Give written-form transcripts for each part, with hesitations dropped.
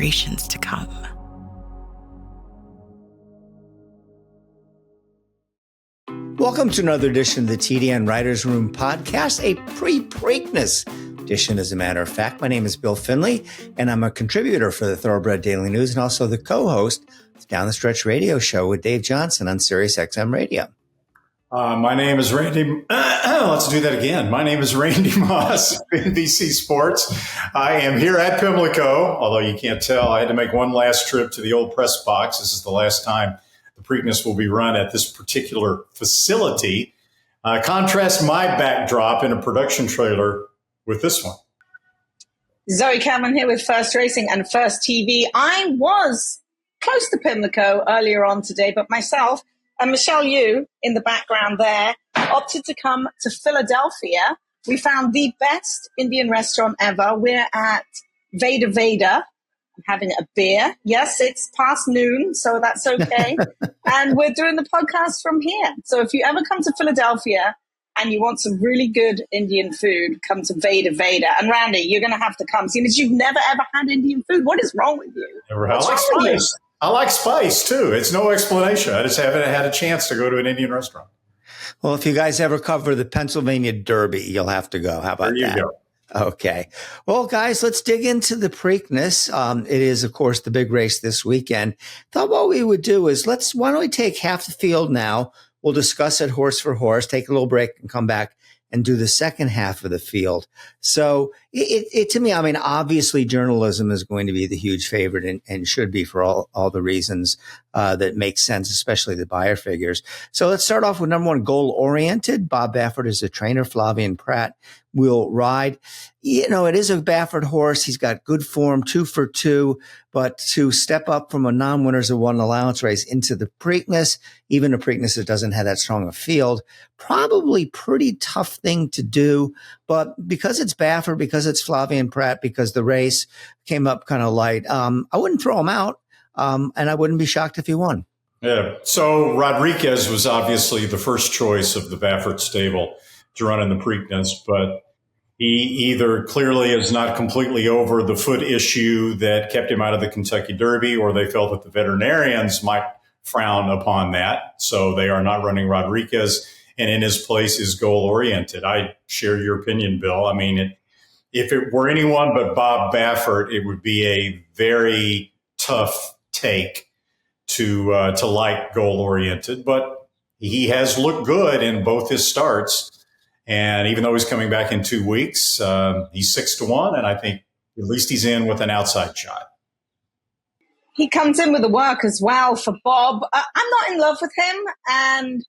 generations to come. Welcome to another edition of the TDN Writers Room Podcast, a pre-Preakness edition, as a matter of fact. My name is Bill Finley, and I'm a contributor for the Thoroughbred Daily News and also the co-host of Down the Stretch Radio Show with Dave Johnson on Sirius XM Radio. My name is Randy. Let's do that again. My name is Randy Moss, NBC Sports. I am here at Pimlico, although you can't tell. I had to make one last trip to the old press box. This is the last time the Preakness will be run at this particular facility. Contrast my backdrop in a production trailer with this one. Zoe Cameron here with First Racing and First TV. I was close to Pimlico earlier on today, but myself and Michelle Yu in the background there opted to come to Philadelphia. We found the best Indian restaurant ever. We're at Veda Veda. I'm having a beer. Yes, it's past noon, so that's okay. And we're doing the podcast from here. So if you ever come to Philadelphia and you want some really good Indian food, come to Veda Veda. And Randy, you're going to have to come. Seeing as you've never, ever had Indian food. What is wrong with you? What's wrong with you? I like spice, too. It's no explanation. I just haven't had a chance to go to an Indian restaurant. Well, if you guys ever cover the Pennsylvania Derby, you'll have to go. How about that? There you go. Okay. Well, guys, let's dig into the Preakness. It is, of course, the big race this weekend. Thought what we would do is why don't we take half the field now? We'll discuss it horse for horse, take a little break and come back and do the second half of the field. So it to me, I mean, obviously journalism is going to be the huge favorite and should be for all the reasons that make sense, especially the buyer figures. So let's start off with number one, goal oriented. Bob Baffert is a trainer. Flavien Prat will ride. You know, it is a Baffert horse. He's got good form, 2 for 2, but to step up from a non-winners of one allowance race into the Preakness, even a Preakness that doesn't have that strong a field, probably pretty tough thing to do. But because it's Baffert, because it's Flavien Prat, because the race came up kind of light, I wouldn't throw him out, and I wouldn't be shocked if he won. Yeah. So Rodriguez was obviously the first choice of the Baffert stable to run in the Preakness, but he either clearly is not completely over the foot issue that kept him out of the Kentucky Derby, or they felt that the veterinarians might frown upon that. So they are not running Rodriguez, and in his place is goal oriented. I share your opinion, Bill. I mean, if it were anyone but Bob Baffert, it would be a very tough take to like goal oriented, but he has looked good in both his starts. And even though he's coming back in 2 weeks, he's 6-1, and I think at least he's in with an outside shot. He comes in with the work as well for Bob. I'm not in love with him, and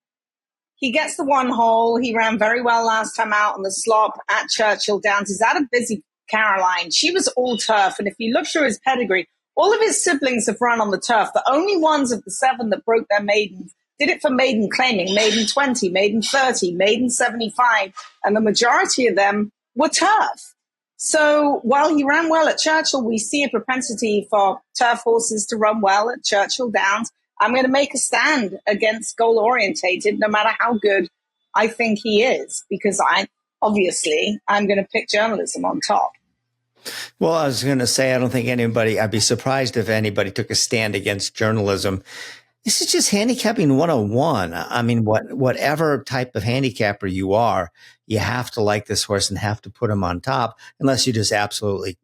he gets the one hole. He ran very well last time out on the slop at Churchill Downs. He's out of Busy Caroline. She was all turf, and if you look through his pedigree, all of his siblings have run on the turf. The only ones of the 7 that broke their maidens did it for maiden claiming, maiden 20, maiden 30, maiden 75, and the majority of them were turf. So while he ran well at Churchill, we see a propensity for turf horses to run well at Churchill Downs. I'm going to make a stand against goal orientated, no matter how good I think he is, because I'm going to pick journalism on top. Well, I was going to say, I'd be surprised if anybody took a stand against journalism. This is just handicapping 101. I mean, whatever type of handicapper you are, you have to like this horse and have to put him on top, unless you just absolutely,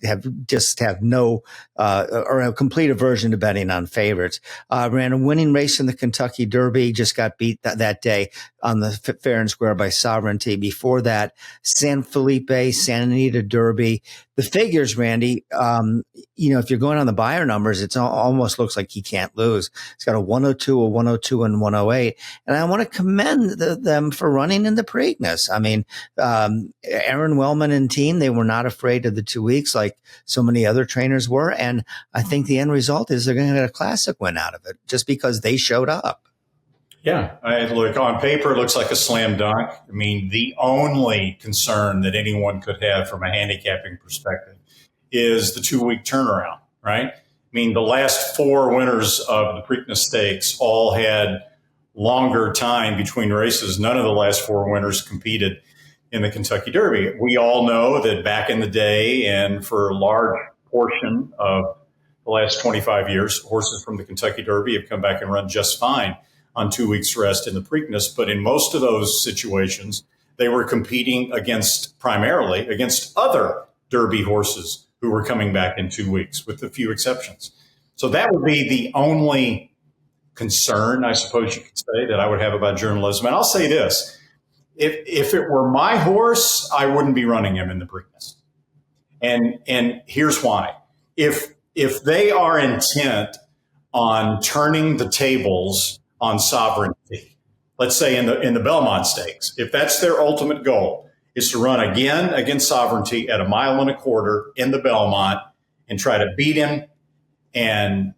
have no, or a complete aversion to betting on favorites. Ran a winning race in the Kentucky Derby, just got beat that day on the fair and square by Sovereignty. Before that, San Felipe, Santa Anita Derby. The figures, Randy, if you're going on the buyer numbers, it almost looks like he can't lose. It's got a 102, a 102, and 108. And I want to commend them for running in the Preakness. I mean, Aaron Wellman and team, they were not afraid of the 2 weeks like so many other trainers were. And I think the end result is they're going to get a classic win out of it just because they showed up. Yeah, look, on paper, it looks like a slam dunk. I mean, the only concern that anyone could have from a handicapping perspective is the 2 week turnaround, right? I mean, the last 4 winners of the Preakness Stakes all had longer time between races. None of the last 4 winners competed in the Kentucky Derby. We all know that back in the day, and for a large portion of the last 25 years. Horses from the Kentucky Derby have come back and run just fine on 2 weeks rest in the Preakness. But in most of those situations, they were competing primarily against other Derby horses who were coming back in 2 weeks, with a few exceptions. So that would be the only concern, I suppose you could say, that I would have about journalism. And I'll say this. If it were my horse, I wouldn't be running him in the Preakness. And here's why. If they are intent on turning the tables on sovereignty, let's say in the Belmont Stakes, if that's their ultimate goal, is to run again against sovereignty at 1.25 miles in the Belmont and try to beat him and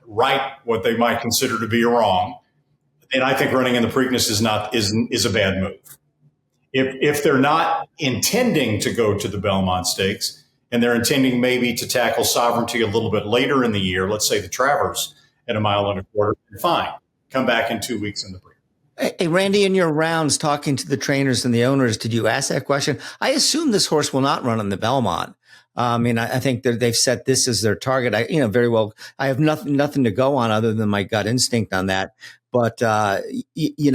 right what they might consider to be a wrong, then I think running in the Preakness is a bad move. If they're not intending to go to the Belmont Stakes and they're intending maybe to tackle sovereignty a little bit later in the year, let's say the Travers at 1.25 miles, fine, come back in 2 weeks in the Preakness. Hey, Randy, in your rounds talking to the trainers and the owners, did you ask that question? I assume this horse will not run in the Belmont. I mean, I think that they've set this as their target. Very well. I have nothing to go on other than my gut instinct on that. But you're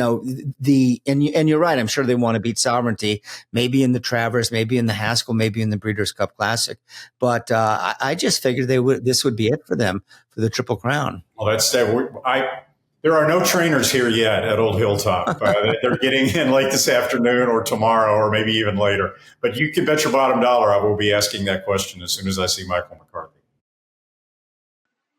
right. I'm sure they want to beat sovereignty, maybe in the Travers, maybe in the Haskell, maybe in the Breeders' Cup Classic. But I just figured this would be it for them for the Triple Crown. Well, there are no trainers here yet at Old Hilltop. They're getting in late this afternoon or tomorrow or maybe even later. But you can bet your bottom dollar I will be asking that question as soon as I see Michael McCarthy.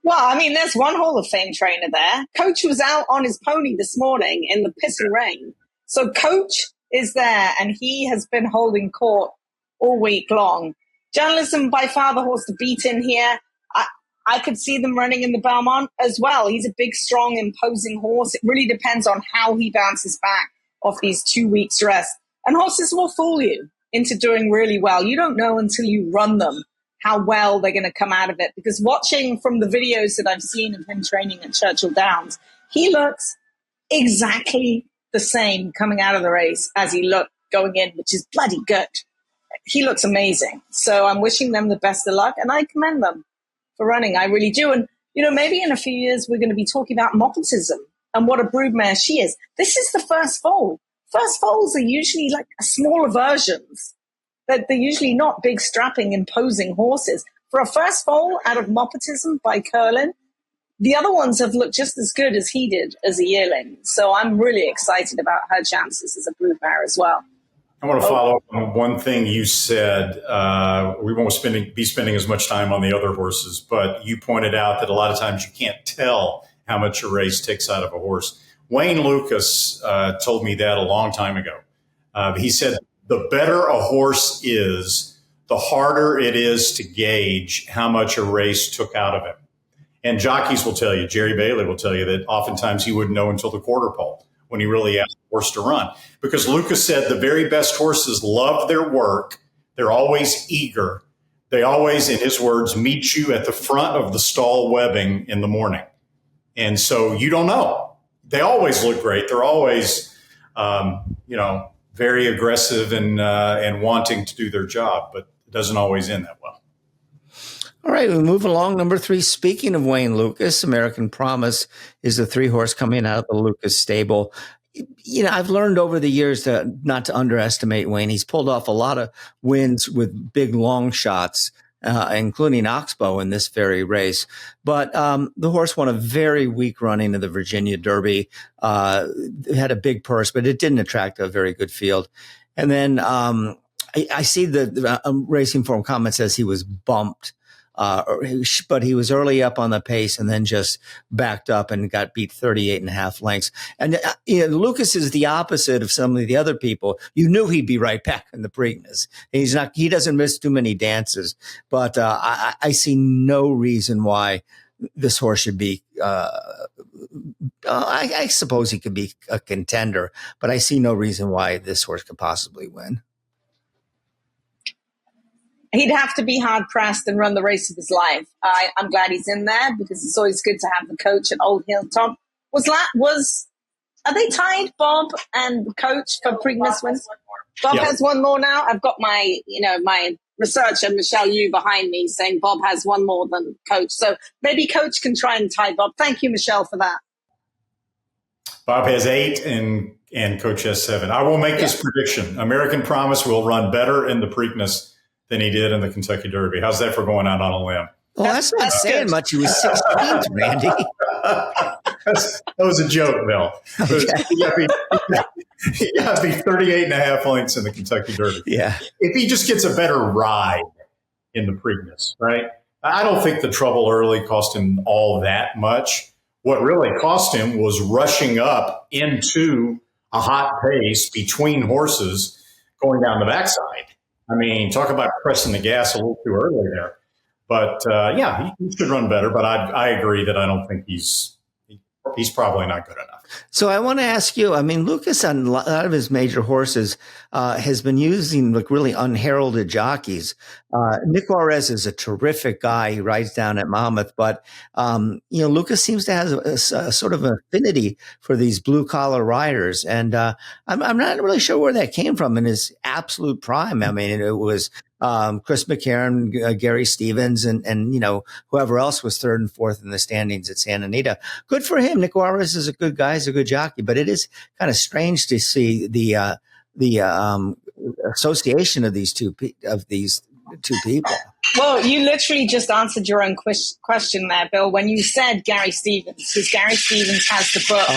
Well, I mean, there's one Hall of Fame trainer there. Coach was out on his pony this morning in the pissing rain. So Coach is there, and he has been holding court all week long. Journalism, by far the horse to beat in here. I could see them running in the Belmont as well. He's a big, strong, imposing horse. It really depends on how he bounces back off these 2 weeks rest. And horses will fool you into doing really well. You don't know until you run them how well they're going to come out of it. Because watching from the videos that I've seen of him training at Churchill Downs, he looks exactly the same coming out of the race as he looked going in, which is bloody good. He looks amazing. So I'm wishing them the best of luck, and I commend them for running. I really do. And, maybe in a few years, we're going to be talking about Moppetism and what a broodmare she is. This is the first foal. First foals are usually like smaller versions. They're usually not big, strapping, imposing horses. For a first foal out of Moppetism by Curlin, the other ones have looked just as good as he did as a yearling. So I'm really excited about her chances as a broodmare as well. I want to follow up on one thing you said. We won't be spending as much time on the other horses, but you pointed out that a lot of times you can't tell how much a race takes out of a horse. Wayne Lucas told me that a long time ago. He said, the better a horse is, the harder it is to gauge how much a race took out of him. And jockeys will tell you, Jerry Bailey will tell you that oftentimes he wouldn't know until the quarter pole when he really asked the horse to run. Because Lucas said the very best horses love their work. They're always eager. They always, in his words, meet you at the front of the stall webbing in the morning. And so you don't know. They always look great. They're always, very aggressive and wanting to do their job, but it doesn't always end that well. All right, we move along. Number 3, speaking of Wayne Lucas, American Promise is the 3-horse coming out of the Lucas stable. I've learned over the years not to underestimate Wayne. He's pulled off a lot of wins with big long shots, including Oxbow in this very race. But the horse won a very weak running of the Virginia Derby. It had a big purse, but it didn't attract a very good field. And then I see the Racing Form comment says he was bumped. But he was early up on the pace and then just backed up and got beat 38.5 lengths. And Lucas is the opposite of some of the other people. You knew he'd be right back in the Preakness. He doesn't miss too many dances, but I see no reason why this horse should be, I suppose he could be a contender, but I see no reason why this horse could possibly win. He'd have to be hard-pressed and run the race of his life. I'm glad he's in there because it's always good to have the coach at Old Hilltop. Are they tied, Bob and Coach, for Preakness wins? Bob has one more now. I've got my researcher, Michelle Yu, behind me saying Bob has one more than Coach. So maybe Coach can try and tie Bob. Thank you, Michelle, for that. Bob has 8 and Coach has 7. I will make this prediction. American Promise will run better in the Preakness than he did in the Kentucky Derby. How's that for going out on a limb? Well, that's not saying much. He was 16th, Randy. That was a joke, Bill. He got to be 38 and a half lengths in the Kentucky Derby. Yeah. If he just gets a better ride in the Preakness, right? I don't think the trouble early cost him all that much. What really cost him was rushing up into a hot pace between horses going down the backside. I mean, talk about pressing the gas a little too early there. But, he should run better. But I agree that I don't think he's probably not good enough. So I want to ask you, I mean, Lucas on a lot of his major horses has been using like really unheralded jockeys. Nick Juarez is a terrific guy. He rides down at Monmouth, but, Lucas seems to have a sort of affinity for these blue collar riders. And I'm not really sure where that came from in his absolute prime. I mean, it was Chris McCarron, Gary Stevens, and whoever else was 3rd and 4th in the standings at Santa Anita. Good for him. Nick Juarez is a good guy. He's a good jockey, but it is kind of strange to see the association of these two people. Well, you literally just answered your own question there, Bill, when you said Gary Stevens, because Gary Stevens has the book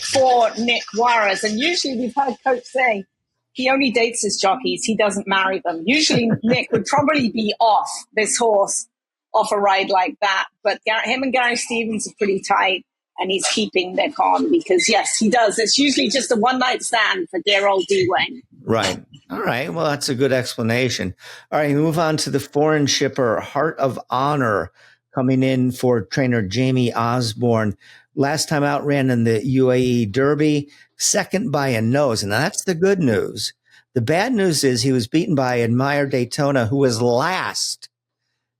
for Nick Juarez, and usually we've heard Coach say he only dates his jockeys. He doesn't marry them. Usually Nick would probably be off this horse, off a ride like that. But him and Gary Stevens are pretty tight, and he's keeping Nick on because, yes, he does. It's usually just a one-night stand for dear old D-Wayne. Right. All right. Well, that's a good explanation. All right. Move on to the foreign shipper, Heart of Honor, coming in for trainer Jamie Osborne. Last time out ran in the UAE Derby, second by a nose. And that's the good news. The bad news is he was beaten by Admire Daytona, who was last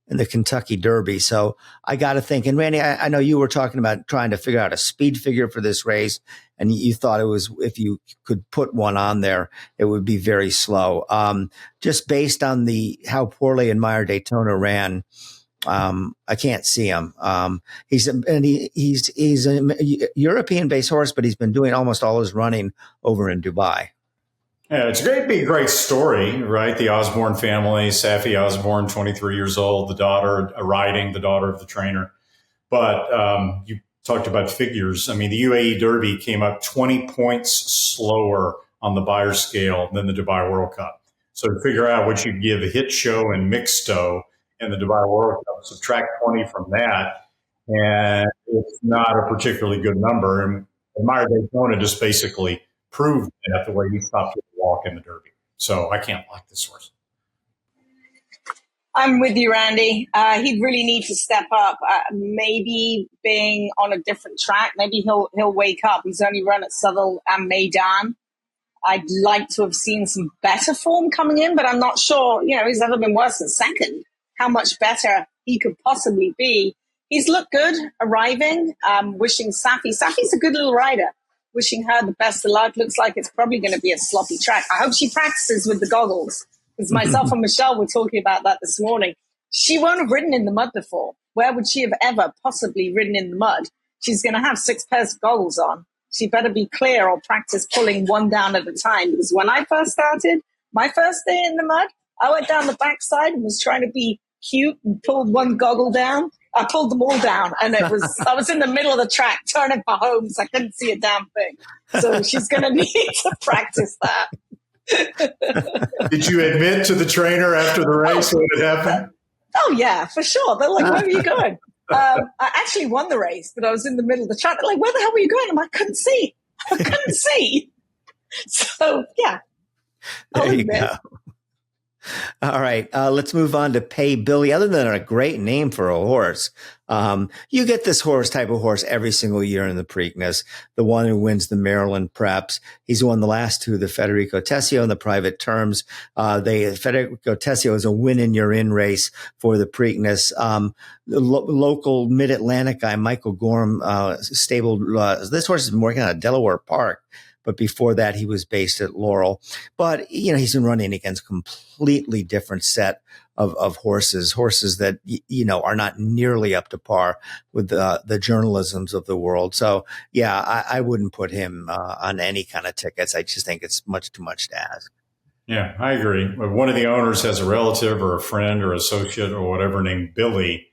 in the Kentucky Derby. So I got to think, and Randy, I know you were talking about trying to figure out a speed figure for this race, and you thought it was, if you could put one on there, it would be very slow. Just based on how poorly Admire Daytona ran, I can't see him. He's a European-based horse, but he's been doing almost all his running over in Dubai. Yeah, it's going to be a great story, right? The Osborne family, Safi Osborne, 23 years old, the daughter of the trainer. But you talked about figures. I mean, the UAE Derby came up 20 points slower on the Beyer scale than the Dubai World Cup. So to figure out what you give a hit show and mixto in the Dubai World Cup, subtract 20 from that, and it's not a particularly good number. And Admire Daytona just basically proved that the way he stopped the walk in the Derby. So I can't like this horse. I'm with you, Randy. He'd really need to step up. Maybe being on a different track. Maybe he'll wake up. He's only run at Southwell and Meydan. I'd like to have seen some better form coming in, but I'm not sure. He's never been worse than second. How much better he could possibly be. He's looked good arriving. Wishing Safi's a good little rider. Wishing her the best of luck. Looks like it's probably going to be a sloppy track. I hope she practices with the goggles. Because myself and Michelle were talking about that this morning. She won't have ridden in the mud before. Where would she have ever possibly ridden in the mud? She's going to have 6 pairs of goggles on. She better be clear or practice pulling one down at a time. Because when I first started, my first day in the mud, I went down the backside and was trying to be cute and pulled one goggle down. I pulled them all down, and I was in the middle of the track turning for home, so I couldn't see a damn thing. So she's going to need to practice that. Did you admit to the trainer after the race what had happened? Oh, yeah, for sure. They're like, where are you going? I actually won the race, but I was in the middle of the track. They're like, where the hell were you going? I'm like, I couldn't see. So, yeah. There you go. All right, let's move on to Pay Billy. Other than a great name for a horse, you get this type of horse every single year in the Preakness, the one who wins the Maryland Preps. He's won the last 2, the Federico Tessio and the Private Terms. Federico Tessio is a win-in-your-in race for the Preakness. The local Mid-Atlantic guy, Michael Gorham, stabled. This horse has been working out at Delaware Park. but before that he was based at Laurel. But, he's been running against a completely different set of horses that, are not nearly up to par with the journalisms of the world. So, yeah, I wouldn't put him on any kind of tickets. I just think it's much too much to ask. Yeah, I agree. One of the owners has a relative or a friend or associate or whatever named Billy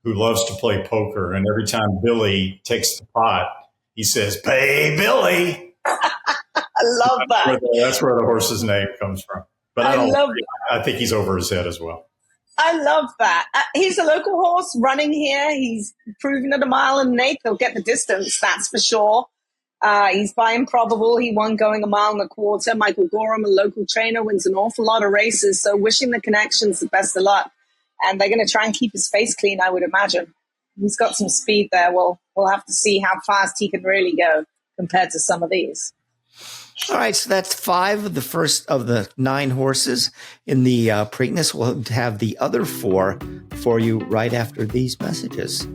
who loves to play poker. And every time Billy takes the pot, he says, "Pay Billy." I love that. That's where the horse's name comes from. But I think he's over his head as well. I love that. He's a local horse running here. He's proven at 1.1 miles. He'll get the distance, that's for sure. He's by Improbable. He won going 1.25 miles. Michael Gorham, a local trainer, wins an awful lot of races. So wishing the Connections the best of luck. And they're going to try and keep his face clean, I would imagine. He's got some speed there. We'll have to see how fast he can really go compared to some of these. All right, so that's 5 of the first of the 9 horses in the Preakness. We'll have the other 4 for you right after these messages.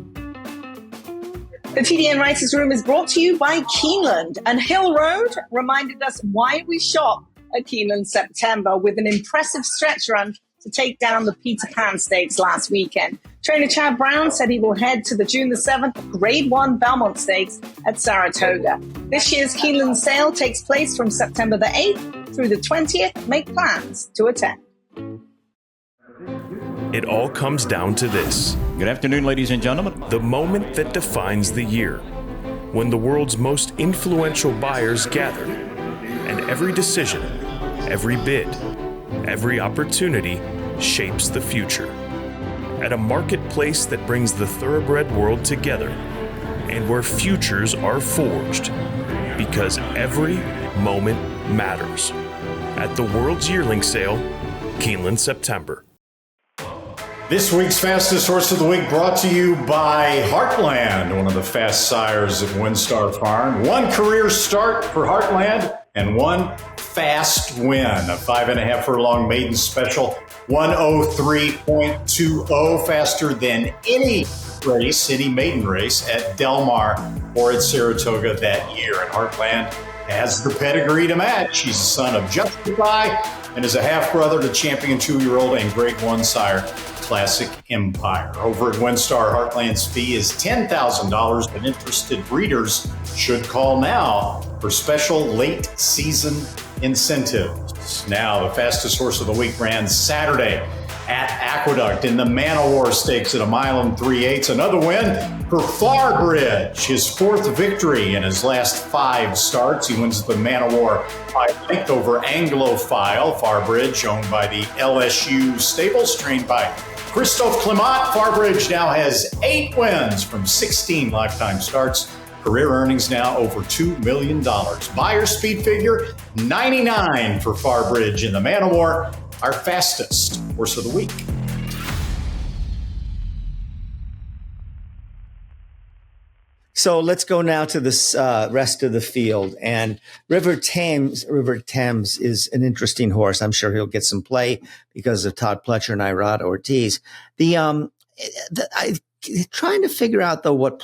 The TDN Writers Room is brought to you by Keeneland. And Hill Road reminded us why we shop at Keeneland September with an impressive stretch run to take down the Peter Pan Stakes last weekend. Trainer Chad Brown said he will head to the June the 7th Grade 1 Belmont Stakes at Saratoga. This year's Keeneland sale takes place from September the 8th through the 20th. Make plans to attend. It all comes down to this. Good afternoon, ladies and gentlemen. The moment that defines the year, when the world's most influential buyers gather, and every decision, every bid, every opportunity shapes the future. At a marketplace that brings the thoroughbred world together, and where futures are forged, because every moment matters. At the World's Yearling Sale, Keeneland, September. This week's Fastest Horse of the Week brought to you by Heartland, one of the fast sires of Windstar Farm. 1 career start for Heartland and 1 fast win. A 5.5 furlong maiden special, 1:03.20, faster than any maiden race at Del Mar or at Saratoga that year. And Heartland has the pedigree to match. He's the son of Justify and is a half-brother to champion 2-year-old and Grade 1 sire Classic Empire. Over at Windstar, Heartland's fee is $10,000, and interested breeders should call now for special late season incentives. Now, the Fastest Horse of the Week ran Saturday at Aqueduct in the Man o' War Stakes at 1 3/8. Another win for Farbridge, his 4th victory in his last 5 starts. He wins the Man o' War by length over Anglophile. Farbridge, owned by the LSU Stables, trained by Christophe Clement. Farbridge now has 8 wins from 16 lifetime starts. Career earnings now over $2 million. Buyer speed figure 99 for Farbridge in the Man o' War, our fastest horse of the week. So let's go now to this rest of the field. And River Thames is an interesting horse. I'm sure he'll get some play because of Todd Pletcher and Irad Ortiz. Trying to figure out though what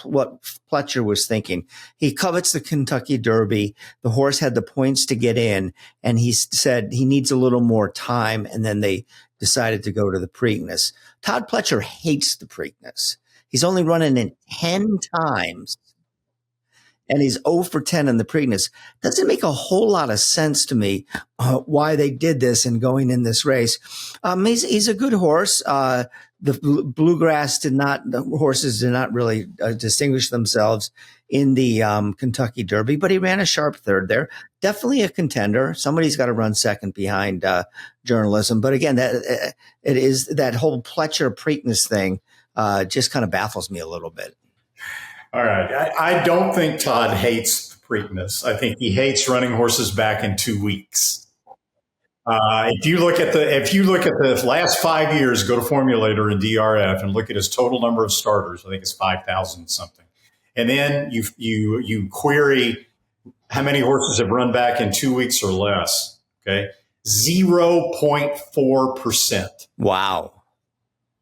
Pletcher was thinking. He covets the Kentucky Derby. The horse had the points to get in, and he said he needs a little more time. And then they decided to go to the Preakness. Todd Pletcher hates the Preakness. He's only running it 10 times, and he's 0 for 10 in the Preakness. Doesn't make a whole lot of sense to me why they did this and going in this race. He's a good horse. The horses did not really distinguish themselves in the Kentucky Derby, but he ran a sharp 3rd there. Definitely a contender. Somebody's got to run second behind journalism. But again, it is that whole Pletcher Preakness thing. Just kind of baffles me a little bit. All right. I don't think Todd hates the Preakness. I think he hates running horses back in 2 weeks. If you look at the last 5 years, go to Formulator and DRF and look at his total number of starters. I think it's 5,000 something. And then you query how many horses have run back in 2 weeks or less. Okay. 0.4%. Wow.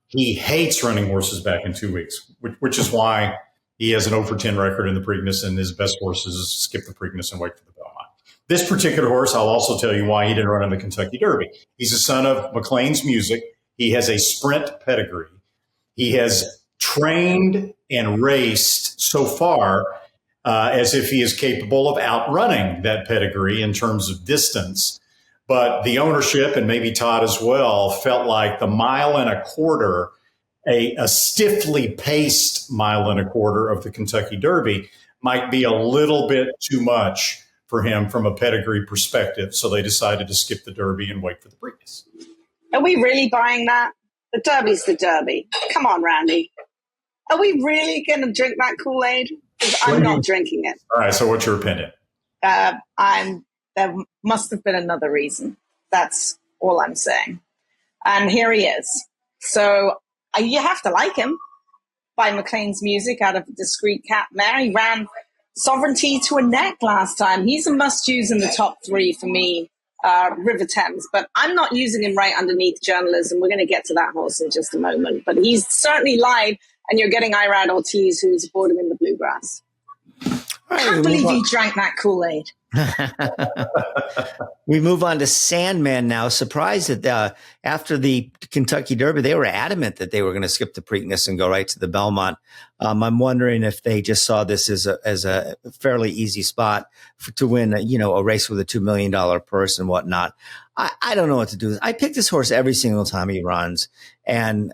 He hates running horses back in 2 weeks, which is why he has an 0 for 10 record in the Preakness, and his best horses skip the Preakness and wait for the Belmont. This particular horse, I'll also tell you why he didn't run in the Kentucky Derby. He's a son of McLean's Music. He has a sprint pedigree. He has trained and raced so far as if he is capable of outrunning that pedigree in terms of distance. But the ownership, and maybe Todd as well, felt like the 1.25 miles, a stiffly paced 1.25 miles of the Kentucky Derby might be a little bit too much for him from a pedigree perspective. So they decided to skip the Derby and wait for the Preakness. Are we really buying that? The Derby's the Derby. Come on, Randy. Are we really going to drink that Kool-Aid? Because I'm not drinking it. All right. So what's your opinion? There must have been another reason. That's all I'm saying. And here he is. So you have to like him. By McLean's Music out of a discreet cat mare. He ran Sovereignty to a neck last time. He's a must-use in the top 3 for me, River Thames. But I'm not using him right underneath journalism. We're going to get to that horse in just a moment. But he's certainly live, and you're getting Irad Ortiz, who's aboard him in the Bluegrass. I can't believe you drank that Kool-Aid. We move on to Sandman now. Surprised that after the Kentucky Derby, they were adamant that they were going to skip the Preakness and go right to the Belmont. I'm wondering if they just saw this as a fairly easy spot to win, a race with a $2 million purse and whatnot. I don't know what to do. I pick this horse every single time he runs, and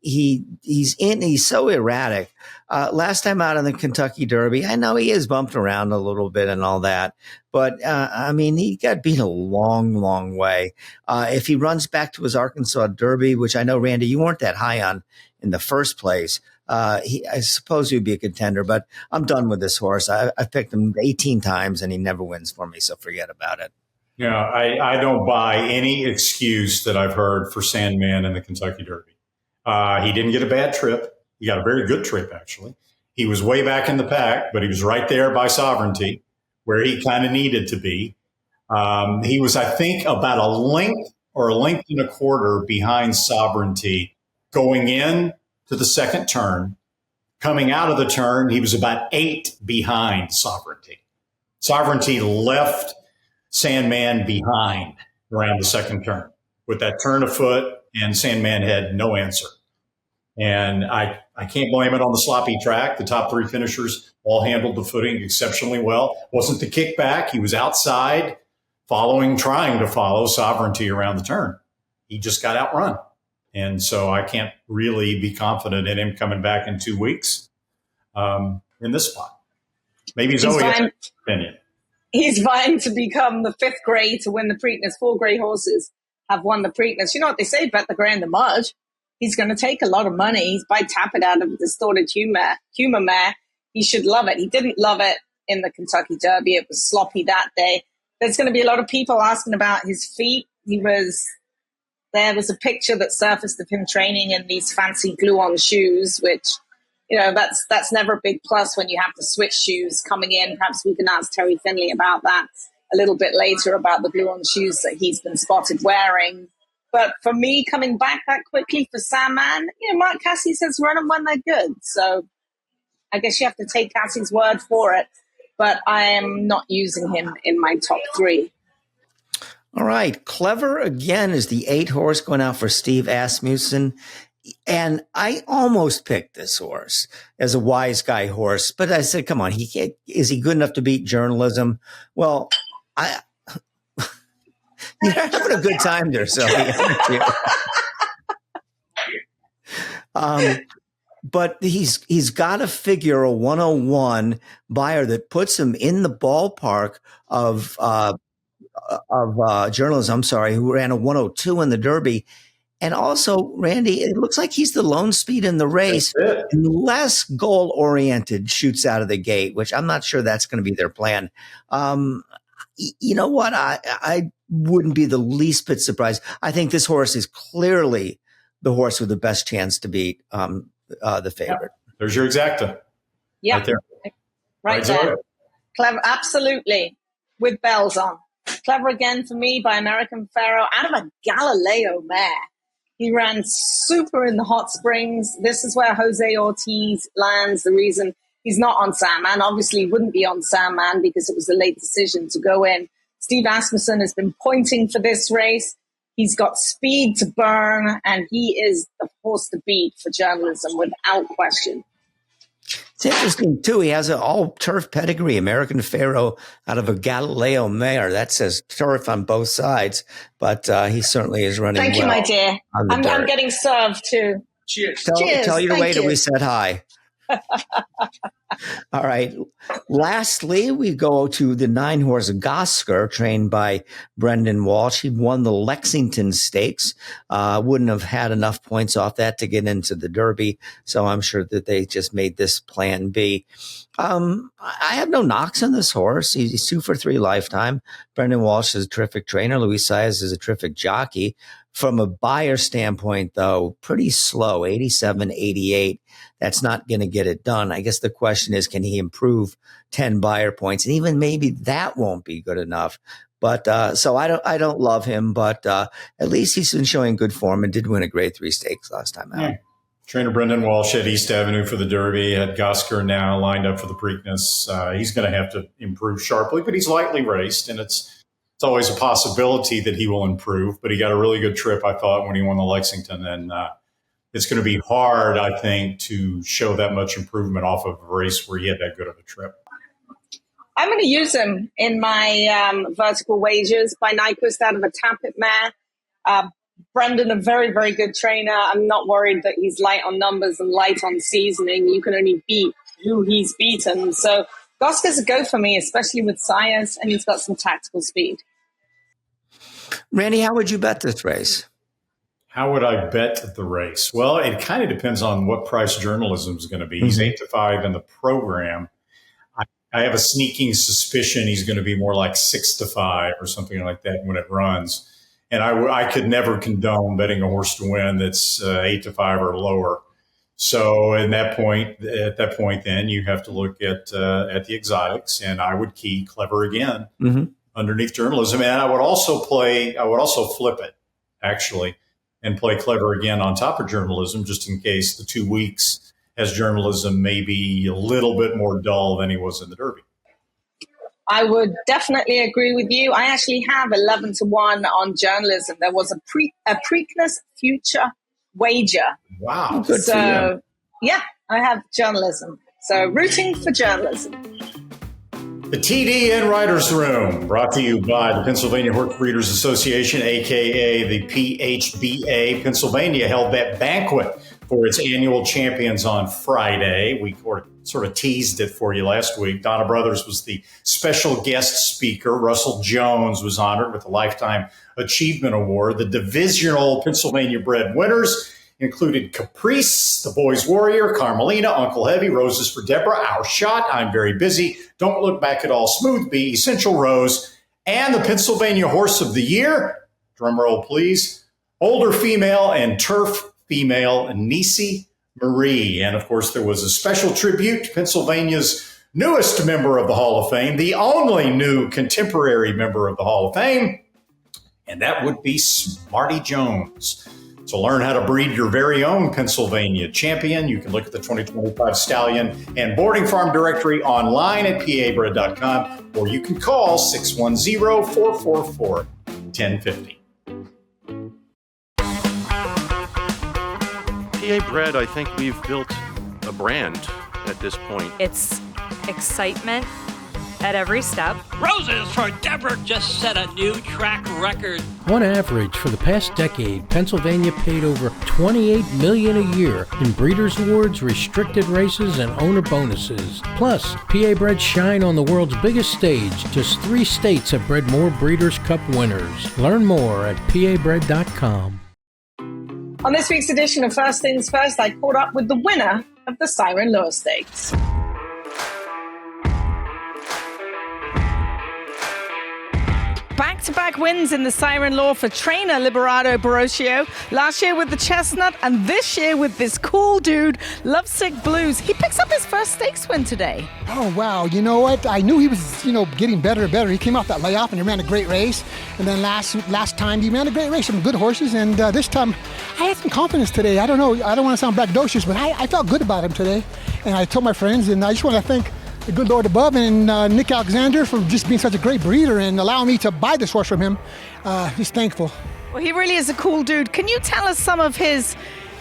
he's so erratic. Last time out in the Kentucky Derby, I know he is bumped around a little bit and all that, but he got beat a long, long way. If he runs back to his Arkansas Derby, which I know, Randy, you weren't that high on in the first place, I suppose he would be a contender, but I'm done with this horse. I've picked him 18 times and he never wins for me, so forget about it. Yeah, I don't buy any excuse that I've heard for Sandman in the Kentucky Derby. He didn't get a bad trip. He got a very good trip, actually. He was way back in the pack, but he was right there by Sovereignty, where he kind of needed to be. He was, I think, about a length or a length and a quarter behind Sovereignty going in to the second turn. Coming out of the turn, he was about 8 behind Sovereignty. Sovereignty left Sandman behind around the second turn with that turn of foot, and Sandman had no answer. And I can't blame it on the sloppy track. The top 3 finishers all handled the footing exceptionally well. Wasn't the kickback. He was outside trying to follow Sovereignty around the turn. He just got outrun. And so I can't really be confident in him coming back in 2 weeks in this spot. Maybe Zoe has an opinion. He's vying to become the 5th grey to win the Preakness. 4 grey horses have won the Preakness. You know what they say, bet the grey in the mud. He's going to take a lot of money. He's by Tapit out of a distorted humor mare. He should love it. He didn't love it in the Kentucky Derby. It was sloppy that day. There's going to be a lot of people asking about his feet. There was a picture that surfaced of him training in these fancy glue-on shoes, which, that's never a big plus when you have to switch shoes coming in. Perhaps we can ask Terry Finley about that a little bit later, about the glue-on shoes that he's been spotted wearing. But for me, coming back that quickly for Sandman, Mark Cassey says run them when they're good. So I guess you have to take Cassie's word for it. But I am not using him in my top 3. All right. Clever again is the 8 horse going out for Steve Asmussen. And I almost picked this horse as a wise guy horse, but I said, come on, is he good enough to beat journalism? Well, you're having a good time there, Sylvia. But he's got to figure a 101 buyer that puts him in the ballpark of journalism. I'm sorry, who ran a 102 in the Derby. And also, Randy, it looks like he's the lone speed in the race, unless goal-oriented shoots out of the gate, which I'm not sure that's going to be their plan. You know what? I wouldn't be the least bit surprised. I think this horse is clearly the horse with the best chance to beat the favorite. Yeah. There's your exacta. Yeah, right there. Right there. Clever, absolutely, with bells on. Clever again for me by American Pharaoh out of a Galileo mare. He ran super in the hot springs. This is where Jose Ortiz lands. The reason he's not on Sandman, obviously he wouldn't be on Sandman because it was a late decision to go in Steve Asmussen has been pointing for this race. He's got speed to burn, and he is the horse to beat for journalism without question. It's interesting, too. He has an all-turf pedigree, American Pharaoh out of a Galileo mare. That says turf on both sides, but he certainly is running Thank you, my dear. I'm getting served, too. Cheers. Cheers. Tell your Thank waiter you. we said hi. All right. Lastly, we go to the 9-horse Gosker, trained by Brendan Walsh. He won the Lexington Stakes. Wouldn't have had enough points off that to get into the Derby, so I'm sure that they just made this plan B. I have no knocks on this horse. He's 2 for 3 lifetime. Brendan Walsh is a terrific trainer. Luis Saez is a terrific jockey. From a buyer standpoint, though, pretty slow, 87, 88. That's not going to get it done. I guess the question is, can he improve 10 buyer points? And even maybe that won't be good enough. But so I don't love him, but at least he's been showing good form and did win a grade 3 stakes last time out. Yeah. Trainer Brendan Walsh at East Avenue for the Derby, had Gosker now lined up for the Preakness. He's going to have to improve sharply, but he's lightly raced, and it's always a possibility that he will improve. But he got a really good trip, I thought, when he won the Lexington, and it's going to be hard, I think, to show that much improvement off of a race where he had that good of a trip. I'm going to use him in my vertical wagers by Nyquist out of a Tapit mare. Brendan, a very, very good trainer. I'm not worried that he's light on numbers and light on seasoning. You can only beat who he's beaten. So Gosker's a go for me, especially with Saez, and he's got some tactical speed. Randy, how would you bet this race? How would I bet the race? Well, it kind of depends on what price journalism is going to be. He's 8-5 in the program. I have a sneaking suspicion he's going to be more like 6-5 or something like that when it runs. And I could never condone betting a horse to win that's 8-5 or lower. So at that point, then you have to look at the exotics, and I would key Clever Again underneath journalism, and I would also flip it actually, and play Clever Again on top of journalism, just in case the 2 weeks has journalism maybe a little bit more dull than he was in the Derby. I would definitely agree with you. I actually have 11-1 on journalism. There was a Preakness future wager. Wow. Good for you. Yeah, I have journalism. So rooting for journalism. The TDN Writers Room, brought to you by the Pennsylvania Horse Breeders Association, a.k.a. the PHBA. Pennsylvania held that banquet for its annual champions on Friday. We sort of teased it for you last week. Donna Brothers was the special guest speaker. Russell Jones was honored with a Lifetime Achievement Award. The divisional Pennsylvania bred winners included Caprice, the Boys Warrior, Carmelina, Uncle Heavy, Roses for Deborah, Our Shot, I'm Very Busy, Don't Look Back at All, Smooth Bee, Essential Rose, and the Pennsylvania Horse of the Year, drumroll please, Older Female and Turf Female, Nisi Marie. And of course, there was a special tribute to Pennsylvania's newest member of the Hall of Fame, the only new contemporary member of the Hall of Fame, and that would be Smarty Jones. To learn how to breed your very own Pennsylvania champion, you can look at the 2025 Stallion and Boarding Farm Directory online at PABred.com, or you can call 610-444-1050. PA Bred, I think we've built a brand at this point. It's excitement at every step. Roses for Deborah just set a new track record. On average, for the past decade, Pennsylvania paid over $28 million a year in Breeders' Awards, restricted races, and owner bonuses. Plus, PA Bred shine on the world's biggest stage. Just 3 states have bred more Breeders' Cup winners. Learn more at PABred.com. On this week's edition of First Things First, I caught up with the winner of the Siren Lure Stakes. Back-to-back wins in the Siren Lure for trainer Librado Barocio. Last year with the Chestnut and this year with this cool dude, Lovesick Blues. He picks up his first stakes win today. Oh, wow. You know what? I knew he was, getting better and better. He came off that layoff and he ran a great race. And then last time he ran a great race, some good horses. And this time I had some confidence today. I don't know. I don't want to sound braggadocious, but I felt good about him today. And I told my friends, and I just want to thank the good Lord above and Nick Alexander for just being such a great breeder and allowing me to buy this horse from him. Just thankful. Well, he really is a cool dude. Can you tell us some of his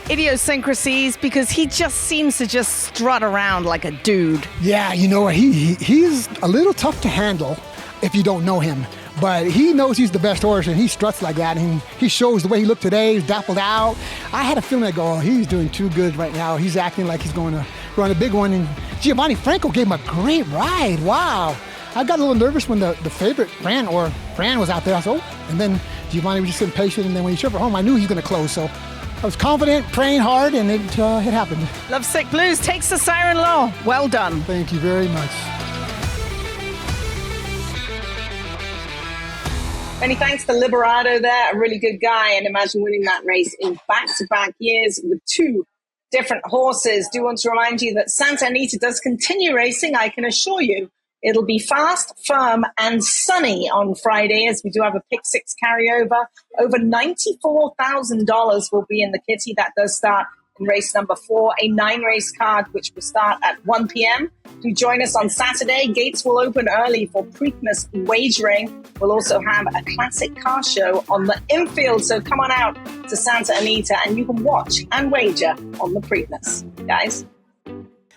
idiosyncrasies? Because he just seems to just strut around like a dude. Yeah, you know what? He's a little tough to handle if you don't know him. But he knows he's the best horse, and he struts like that. And he shows the way he looked today. He's dappled out. I had a feeling like, oh, he's doing too good right now. He's acting like he's going to run a big one. And Giovanni Franco gave him a great ride. Wow. I got a little nervous when the favorite, Fran was out there. I said, oh. And then Giovanni was just impatient. And then when he showed her home, I knew he was going to close. So I was confident, praying hard, and it happened. Lovesick Blues takes the Siren Law. Well done. Thank you very much. Many thanks to Librado there, a really good guy, and imagine winning that race in back-to-back years with two different horses. Do want to remind you that Santa Anita does continue racing. I can assure you it'll be fast, firm, and sunny on Friday, as we do have a pick six carryover. Over $94,000 will be in the kitty. That does start in race number 4, a 9-race card, which will start at 1 p.m. Do join us on Saturday. Gates will open early for Preakness wagering. We'll also have a classic car show on the infield. So come on out to Santa Anita and you can watch and wager on the Preakness. Guys.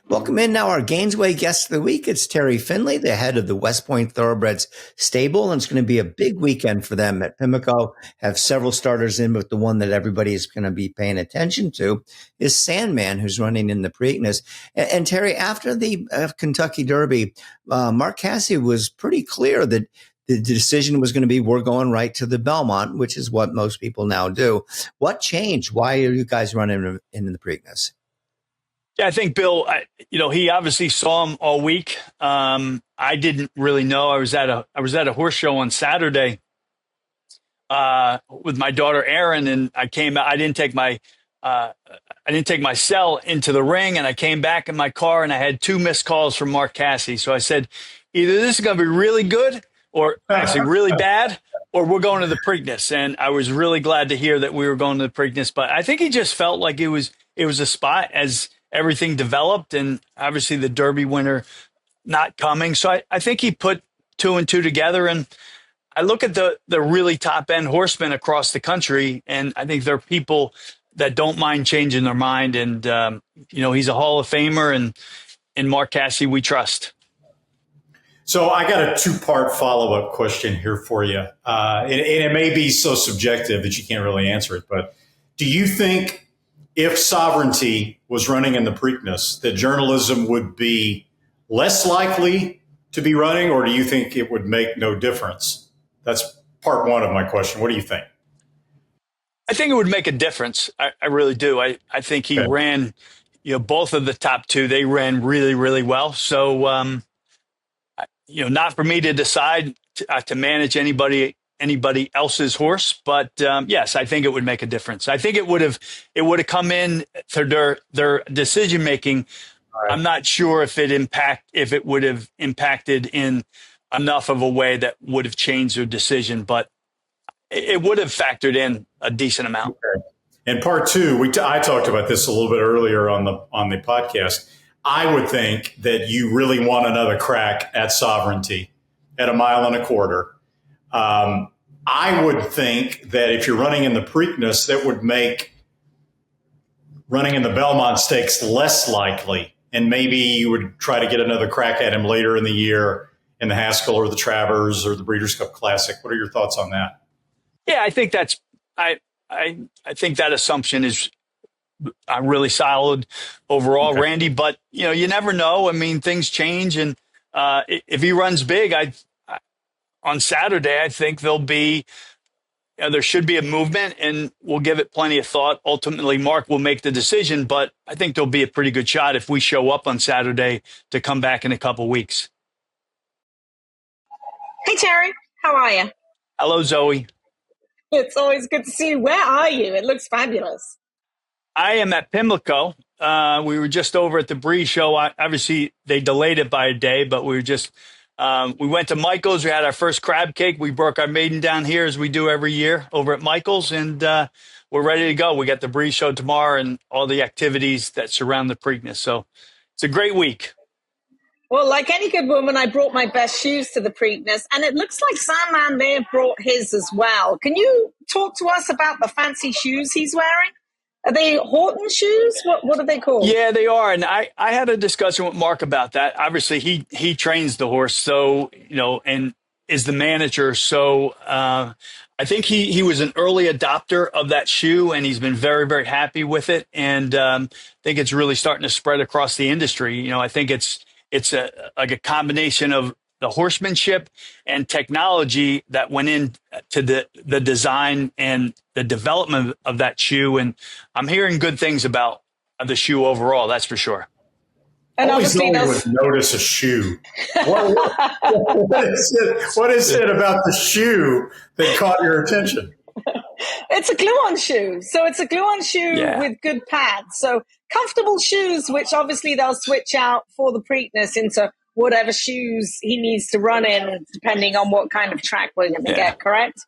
Welcome in now our Gainesway Guest of the Week. It's Terry Finley, the head of the West Point Thoroughbreds stable, and it's going to be a big weekend for them at Pimlico. Have several starters in, but the one that everybody is going to be paying attention to is Sandman, who's running in the Preakness. And Terry, after the Kentucky Derby, Mark Casse was pretty clear that the decision was going to be, we're going right to the Belmont, which is what most people now do. What changed? Why are you guys running in the Preakness? Yeah, I think Bill, he obviously saw him all week. I didn't really know. I was at a horse show on Saturday with my daughter Erin, and I came out. I didn't take my cell into the ring, and I came back in my car, and I had 2 missed calls from Mark Casse. So I said, either this is going to be really good, or actually really bad, or we're going to the Preakness. And I was really glad to hear that we were going to the Preakness. But I think he just felt like it was a spot as everything developed, and obviously the Derby winner not coming. So I think he put 2 and 2 together. And I look at the really top end horsemen across the country, and I think there are people that don't mind changing their mind. And, he's a Hall of Famer, and in Mark Casse, we trust. So I got a 2-part follow-up question here for you. And it may be so subjective that you can't really answer it, but do you think if Sovereignty was running in the Preakness, that journalism would be less likely to be running, or do you think it would make no difference? That's part 1 of my question. What do you think? I think it would make a difference. I really do. I think he ran, both of the top 2, they ran really, really well. So, not for me to decide to manage anybody else's horse, but yes, I think it would make a difference. I think it would have come in to their decision making. Right. I'm not sure if it would have impacted in enough of a way that would have changed their decision, but it would have factored in a decent amount. Okay. And part 2, I talked about this a little bit earlier on the podcast. I would think that you really want another crack at Sovereignty at 1.25 miles. I would think that if you're running in the Preakness, that would make running in the Belmont Stakes less likely. And maybe you would try to get another crack at him later in the year in the Haskell or the Travers or the Breeders' Cup Classic. What are your thoughts on that? Yeah, I think I think that assumption is really solid overall, okay, Randy. But, you never know. I mean, things change. And if he runs big, on Saturday, I think there should be a movement, and we'll give it plenty of thought. Ultimately, Mark will make the decision, but I think there'll be a pretty good shot if we show up on Saturday to come back in a couple weeks. Hey, Terry. How are you? Hello, Zoe. It's always good to see you. Where are you? It looks fabulous. I am at Pimlico. We were just over at the Bree show. Obviously, they delayed it by a day, but we were just we went to Michael's. We had our first crab cake. We broke our maiden down here, as we do every year over at Michael's, and we're ready to go. We got the Bree show tomorrow and all the activities that surround the Preakness. So it's a great week. Well, like any good woman, I brought my best shoes to the Preakness, and it looks like Sandman may have brought his as well. Can you talk to us about the fancy shoes he's wearing? Are they Horton shoes? What are they called? Yeah, they are. And I had a discussion with Mark about that. Obviously, he trains the horse, so, and is the manager. So I think he was an early adopter of that shoe, and he's been very, very happy with it. And I think it's really starting to spread across the industry. I think it's like a combination of the horsemanship and technology that went into the design and the development of that shoe. And I'm hearing good things about the shoe overall. That's for sure. And only obviously Zoe would notice a shoe. What is it about the shoe that caught your attention? It's a glue-on shoe. So it's a glue-on shoe with good pads. So comfortable shoes, which obviously they'll switch out for the Preakness into whatever shoes he needs to run in, depending on what kind of track we're going to get, correct?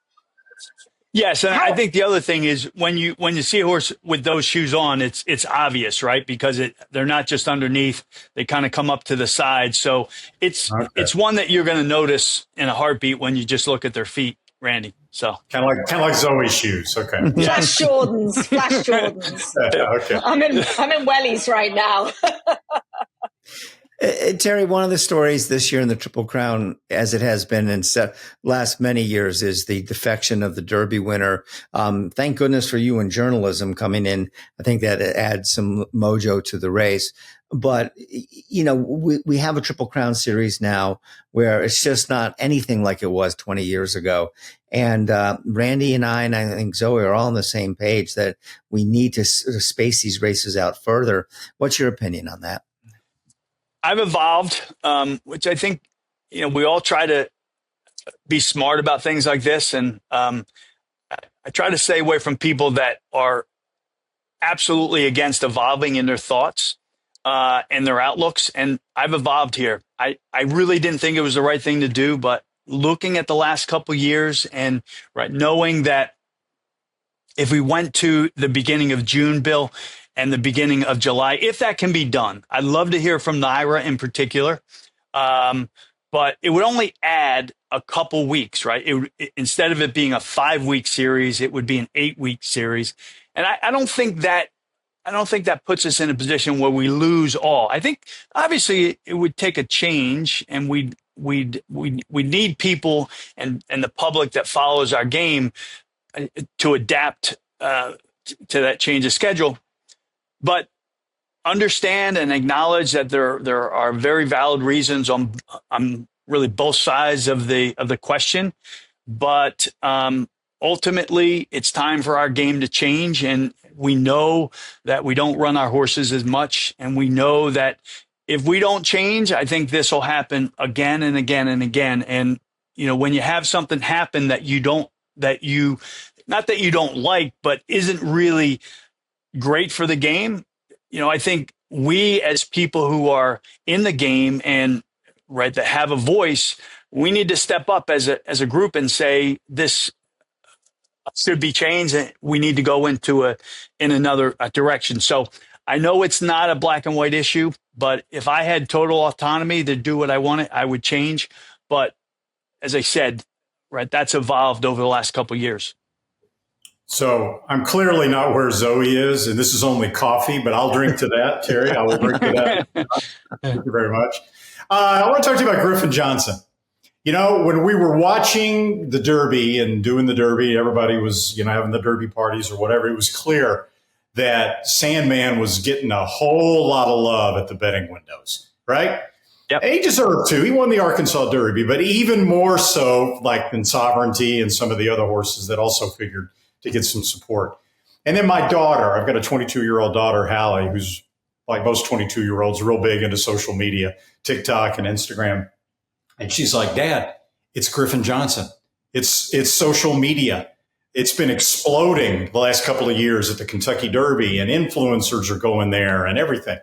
Yes, and I think the other thing is when you see a horse with those shoes on, it's obvious, right? Because they're not just underneath; they kind of come up to the side. So it's one that you're going to notice in a heartbeat when you just look at their feet, Randy. So kind of like Zoe's shoes. Okay, Flash Jordans. Okay, I'm in wellies right now. Terry, one of the stories this year in the Triple Crown, as it has been in last many years, is the defection of the Derby winner. Thank goodness for you in journalism coming in. I think that adds some mojo to the race. But, we have a Triple Crown series now where it's just not anything like it was 20 years ago. And Randy and I think Zoe are all on the same page that we need to space these races out further. What's your opinion on that? I've evolved, which I think, we all try to be smart about things like this. And I try to stay away from people that are absolutely against evolving in their thoughts and their outlooks. And I've evolved here. I really didn't think it was the right thing to do, but looking at the last couple of years and knowing that if we went to the beginning of June, Bill, and the beginning of July, if that can be done. I'd love to hear from Naira in particular, but it would only add a couple weeks, right? Instead of it being a 5-week series, it would be an 8-week series, and I don't think that puts us in a position where we lose all. I think obviously it would take a change, and we need people and the public that follows our game to adapt to that change of schedule. But understand and acknowledge that there are very valid reasons on really both sides of the question. But ultimately, it's time for our game to change, and we know that we don't run our horses as much, and we know that if we don't change, I think this will happen again and again and again. And when you have something happen that you don't like, but isn't really great for the game. I think we as people who are in the game and that have a voice, we need to step up as a group and say this should be changed and we need to go into another direction. So I know it's not a black and white issue, but if I had total autonomy to do what I wanted, I would change. But as I said, that's evolved over the last couple of years. So I'm clearly not where Zoe is, and this is only coffee, but I'll drink to that, Terry. I will drink to that. Thank you very much. I want to talk to you about Griffin Johnson. When we were watching the Derby and doing the Derby, everybody was, having the Derby parties or whatever. It was clear that Sandman was getting a whole lot of love at the betting windows, right? Yep. He deserved to. He won the Arkansas Derby, but even more so than Sovereignty and some of the other horses that also figured to get some support. And then my daughter, I've got a 22-year-old daughter, Hallie, who's like most 22-year-olds, real big into social media, TikTok and Instagram. And she's like, Dad, it's Griffin Johnson. It's social media. It's been exploding the last couple of years at the Kentucky Derby, and influencers are going there and everything.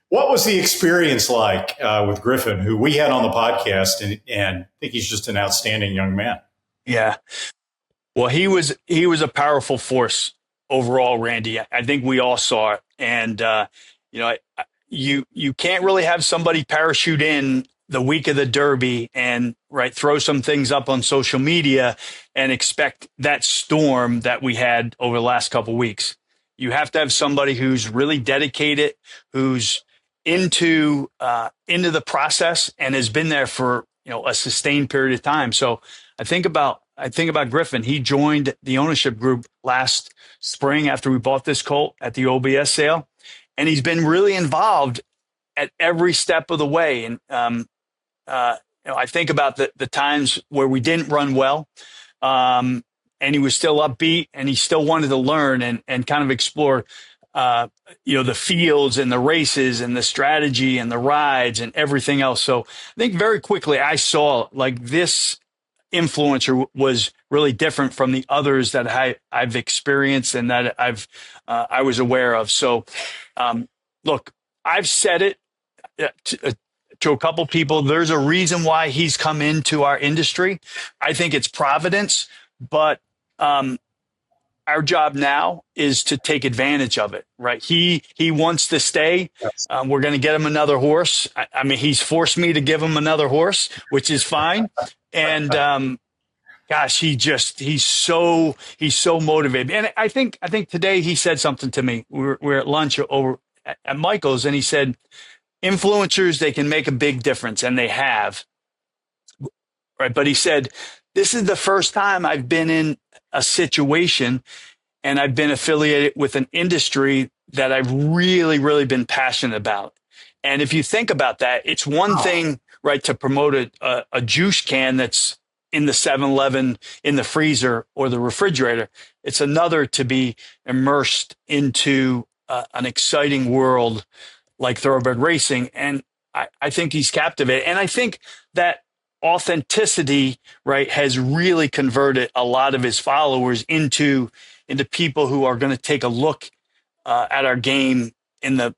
What was the experience like with Griffin, who we had on the podcast, and I think he's just an outstanding young man? Yeah. Well, he was a powerful force overall, Randy. I think we all saw it. And, you can't really have somebody parachute in the week of the Derby and throw some things up on social media and expect that storm that we had over the last couple of weeks. You have to have somebody who's really dedicated, who's into the process and has been there for a sustained period of time. So I think about Griffin. He joined the ownership group last spring after we bought this colt at the OBS sale, and he's been really involved at every step of the way. And I think about the times where we didn't run well, and he was still upbeat, and he still wanted to learn and kind of explore, the fields and the races and the strategy and the rides and everything else. So I think very quickly I saw this influencer was really different from the others that I've experienced and that I was aware of. So, look, I've said it to a couple people. There's a reason why he's come into our industry. I think it's providence, but our job now is to take advantage of it, right? He wants to stay. Yes. We're going to get him another horse. I mean, he's forced me to give him another horse, which is fine. And gosh, he's so motivated. And I think today he said something to me. We're at lunch over at Michael's, and he said, influencers, they can make a big difference, and they have, right? But he said, this is the first time I've been in a situation and I've been affiliated with an industry that I've really, really been passionate about. And if you think about that, it's one thing, right, to promote a juice can that's in the 7-Eleven, in the freezer or the refrigerator. It's another to be immersed into an exciting world like thoroughbred racing. And I think he's captivated. And I think that authenticity, right, has really converted a lot of his followers into people who are going to take a look at our game in the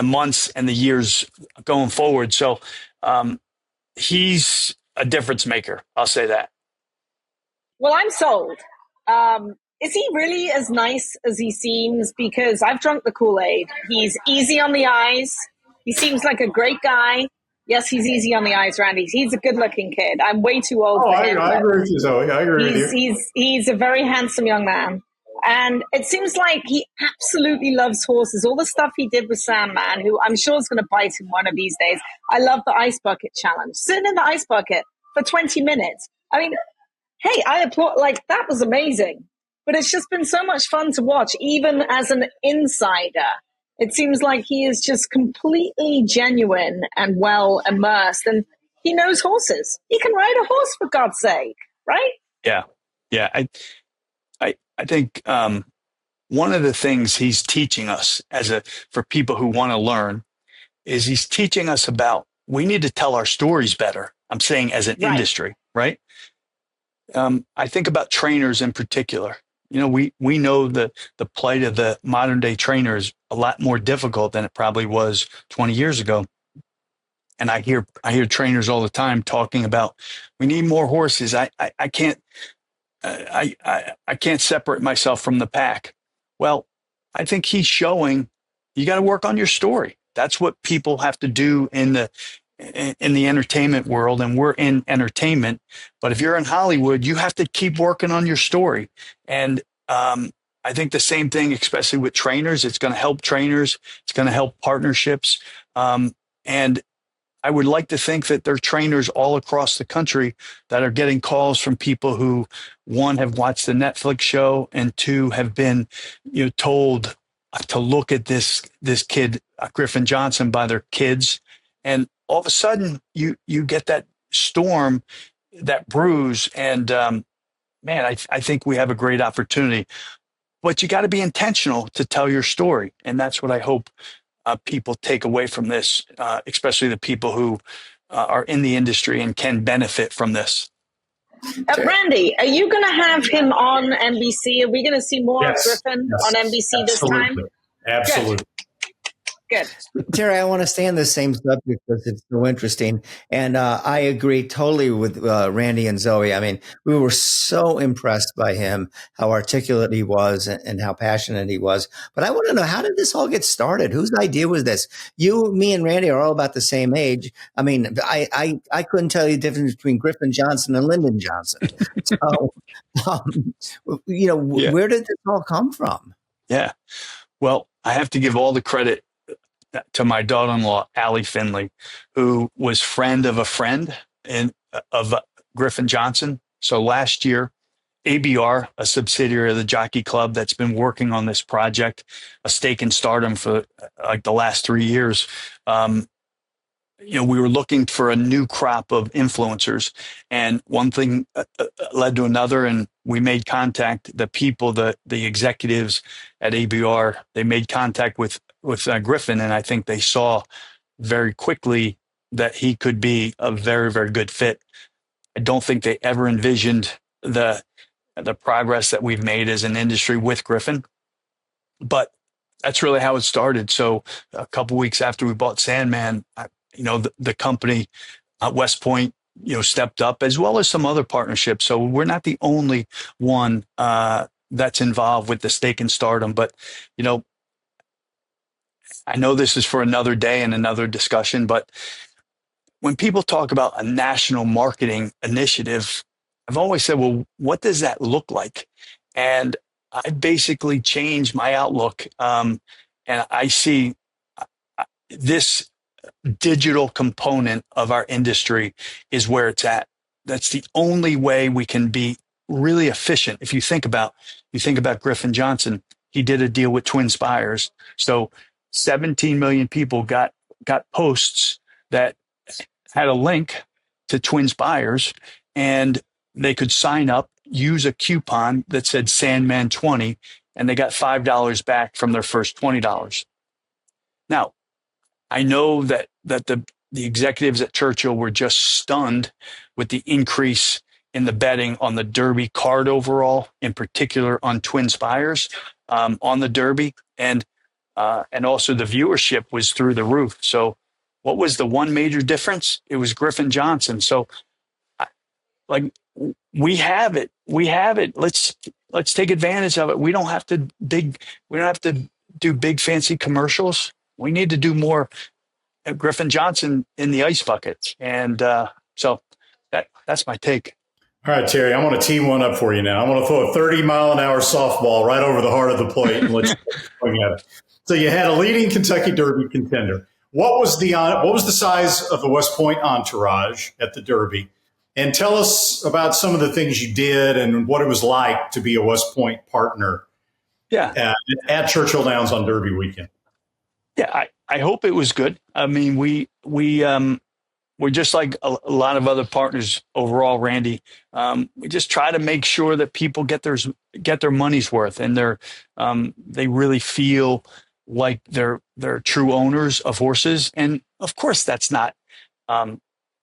months and the years going forward. So he's a difference maker. I'll say that. Well, I'm sold. Is he really as nice as he seems? Because I've drunk the Kool-Aid. He's easy on the eyes. He seems like a great guy. Yes, he's easy on the eyes, Randy. He's a good-looking kid. I'm way too old for him. I agree with you, Zoe. I agree with you. He's a very handsome young man. And it seems like he absolutely loves horses. All the stuff he did with Sandman, who I'm sure is going to bite him one of these days. I love the ice bucket challenge. Sitting in the ice bucket for 20 minutes. I mean, hey, I applaud. Like, that was amazing. But it's just been so much fun to watch, even as an insider. It seems like he is just completely genuine and well immersed, and he knows horses. He can ride a horse, for God's sake, right? Yeah. I think one of the things he's teaching us for people who want to learn is he's teaching us about we need to tell our stories better. I'm saying as an industry, right? I think about trainers in particular. You know, we know the plight of the modern day trainer is a lot more difficult than it probably was 20 years ago. And I hear trainers all the time talking about we need more horses. I can't separate myself from the pack. Well, I think he's showing you got to work on your story. That's what people have to do in the entertainment world, and we're in entertainment. But if you're in Hollywood, you have to keep working on your story. And I think the same thing, especially with trainers, it's going to help trainers. It's going to help partnerships. And I would like to think that there are trainers all across the country that are getting calls from people who, one, have watched the Netflix show, and two, have been, told to look at this kid, Griffin Johnson, by their kids. And all of a sudden you get that storm, that bruise. And man, I think we have a great opportunity, but you got to be intentional to tell your story. And that's what I hope people take away from this, especially the people who are in the industry and can benefit from this. Randy, are you going to have him on NBC? Are we going to see more of Griffin on NBC this time? Absolutely. Good. Good. Terry, I want to stay on the same subject because it's so interesting. And I agree totally with Randy and Zoe. I mean, we were so impressed by him, how articulate he was and how passionate he was. But I want to know, how did this all get started? Whose idea was this? You, me, and Randy are all about the same age. I mean, I couldn't tell you the difference between Griffin Johnson and Lyndon Johnson. So, where did this all come from? Yeah. Well, I have to give all the credit to my daughter-in-law, Allie Finley, who was friend of a friend of Griffin Johnson. So last year, ABR, a subsidiary of the Jockey Club that's been working on this project, a stake in stardom for like the last 3 years, we were looking for a new crop of influencers, and one thing led to another, and we made contact. The people, the executives at ABR, they made contact with Griffin, and I think they saw very quickly that he could be a very, very good fit. I don't think they ever envisioned the progress that we've made as an industry with Griffin, but that's really how it started. So a couple weeks after we bought Sandman, the company, West Point, stepped up, as well as some other partnerships. So we're not the only one that's involved with the stake in stardom, but I know this is for another day and another discussion, but when people talk about a national marketing initiative, I've always said, well, what does that look like? And I basically changed my outlook. And I see this digital component of our industry is where it's at. That's the only way we can be really efficient. If you think about Griffin Johnson, he did a deal with Twin Spires. So 17 million people got posts that had a link to Twin Spires, and they could sign up, use a coupon that said Sandman 20, and they got $5 back from their first $20. Now, I know that the executives at Churchill were just stunned with the increase in the betting on the Derby card overall, in particular on Twin Spires, on the Derby, and also the viewership was through the roof. So what was the one major difference? It was Griffin Johnson. So we have it. Let's take advantage of it. We don't have to do big fancy commercials. We need to do more Griffin Johnson in the ice buckets. And so that's my take. All right, Terry, I want to tee one up for you now. I want to throw a 30-mile-an-hour softball right over the heart of the plate and let you swing at it. So you had a leading Kentucky Derby contender. What was the size of the West Point entourage at the Derby? And tell us about some of the things you did and what it was like to be a West Point partner at Churchill Downs on Derby weekend. Yeah, I hope it was good. I mean, we're just like a lot of other partners overall, Randy. We just try to make sure that people get their money's worth, and they really feel like they're true owners of horses. And of course, that's not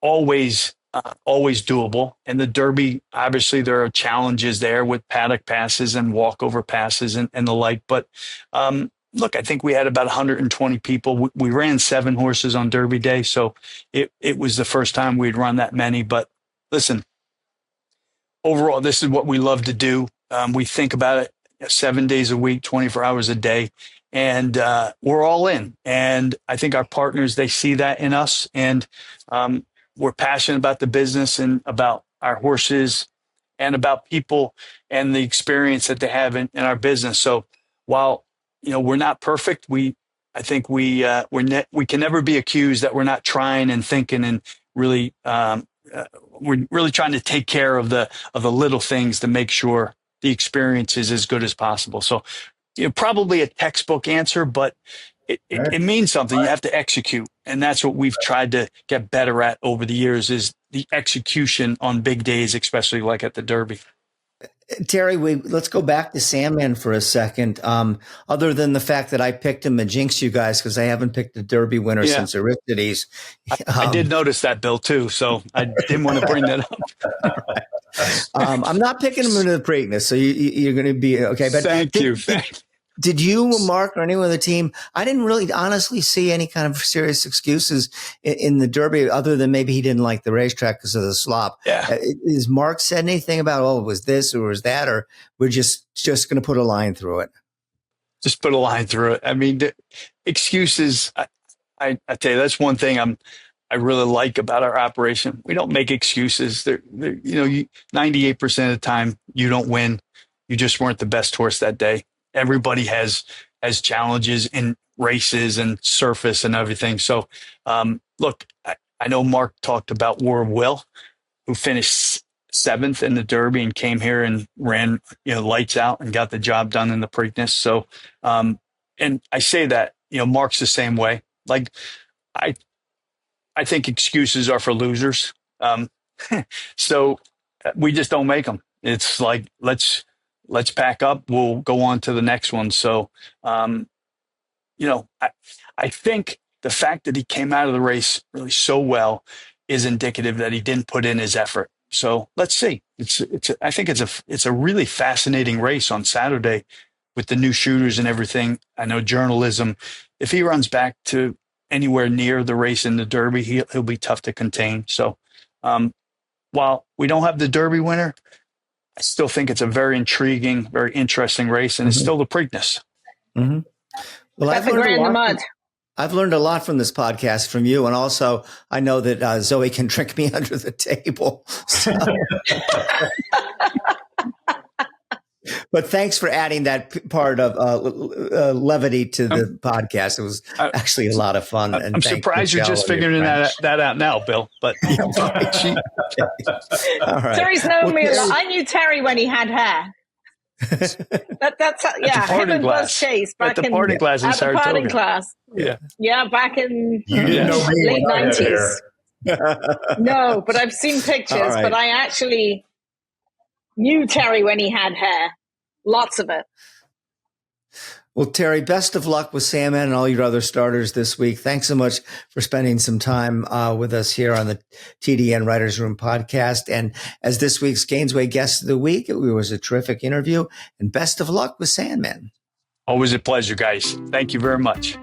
always doable. And the Derby, obviously, there are challenges there with paddock passes and walkover passes and the like. But look, I think we had about 120 people. We ran 7 horses on Derby Day, so it was the first time we'd run that many. But listen, overall, this is what we love to do. We think about it 7 days a week, 24 hours a day, and we're all in. And I think our partners, they see that in us, and we're passionate about the business and about our horses and about people and the experience that they have in our business. So while we're not perfect, I think we can never be accused that we're not trying and thinking and really we're really trying to take care of the little things to make sure the experience is as good as possible. So probably a textbook answer, but it means something. You have to execute, and that's what we've tried to get better at over the years, is the execution on big days, especially like at the Derby. Terry, let's go back to Sandman for a second. Other than the fact that I picked him and jinxed you guys because I haven't picked a Derby winner since Aristides. I did notice that, Bill, too, so I didn't want to bring that up. I'm not picking him into the Preakness, so you're going to be okay. But Thank you. Did you, Mark, or anyone on the team? I didn't really honestly see any kind of serious excuses in the Derby, other than maybe he didn't like the racetrack because of the slop. Yeah. Has Mark said anything about, it was this or was that, or we're just going to put a line through it? Just put a line through it. I mean, the excuses. I tell you, that's one thing I really like about our operation. We don't make excuses. 98% of the time you don't win. You just weren't the best horse that day. Everybody has challenges in races and surface and everything. So, look, I know Mark talked about War of Will, who finished 7th in the Derby and came here and ran, lights out and got the job done in the Preakness. So, and I say that, Mark's the same way. Like, I think excuses are for losers. So we just don't make them. It's like, let's pack up. We'll go on to the next one. So, I think the fact that he came out of the race really so well is indicative that he didn't put in his effort. So let's see. I think it's a really fascinating race on Saturday with the new shooters and everything. I know journalism, if he runs back to anywhere near the race in the Derby, he'll be tough to contain. So, while we don't have the Derby winner, I still think it's a very intriguing, very interesting race, and it's still the Preakness. Mm-hmm. Well, I've learned a lot from this podcast from you, and also I know that Zoe can trick me under the table. So. But thanks for adding that part of levity to the podcast. It was actually a lot of fun. I'm surprised you're just figuring that out now, Bill. But all right. Terry's known me. I knew Terry when he had hair. That's him and Buzz Chase back at the parting class in Saratoga. Parting class. Yeah, back in late 90s. No, but I've seen pictures. Right. But I actually knew Terry when he had hair. Lots of it. Well, Terry, best of luck with Sandman and all your other starters this week. Thanks so much for spending some time with us here on the TDN Writers Room Podcast. And as this week's Gainesway Guest of the Week, it was a terrific interview. And best of luck with Sandman. Always a pleasure, guys. Thank you very much.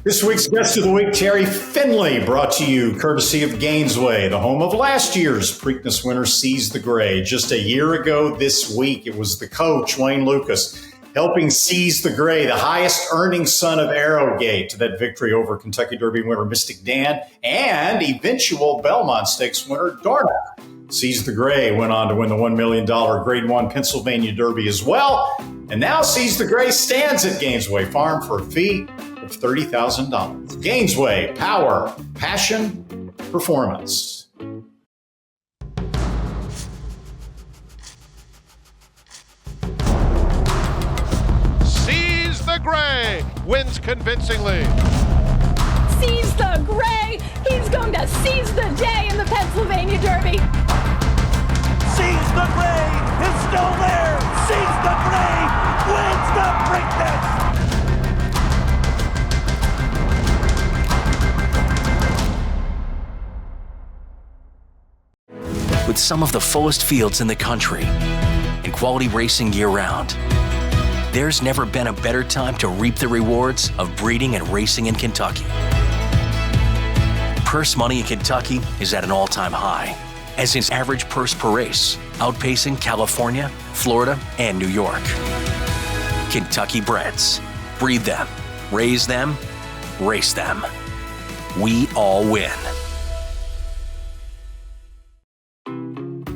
This week's Guest of the Week, Terry Finley, brought to you courtesy of Gainesway, the home of last year's Preakness winner, Seize the Gray. Just a year ago this week, it was the coach, Wayne Lucas, helping Seize the Gray, the highest earning son of Arrowgate, to that victory over Kentucky Derby winner Mystic Dan and eventual Belmont Stakes winner Dornoch. Seize the Gray went on to win the $1 million Grade 1 Pennsylvania Derby as well. And now Seize the Gray stands at Gainesway Farm for a fee of $30,000. Gainesway, power, passion, performance. Seize the Gray wins convincingly. Seize the Gray. He's going to seize the day in the Pennsylvania Derby. Seize the Gray is still there. Seize the Gray wins the Preakness. With some of the fullest fields in the country and quality racing year-round, there's never been a better time to reap the rewards of breeding and racing in Kentucky. Purse money in Kentucky is at an all-time high, as is average purse per race, outpacing California, Florida, and New York. Kentucky breds. Breed them, raise them, race them. We all win.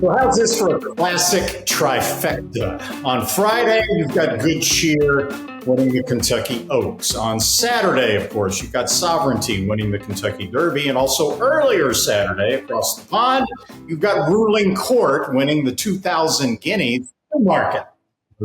Well, how's this for a classic trifecta? On Friday, you've got Good Cheer winning the Kentucky Oaks. On Saturday, of course, you've got Sovereignty winning the Kentucky Derby. And also earlier Saturday, across the pond, you've got Ruling Court winning the 2000 Guineas Market.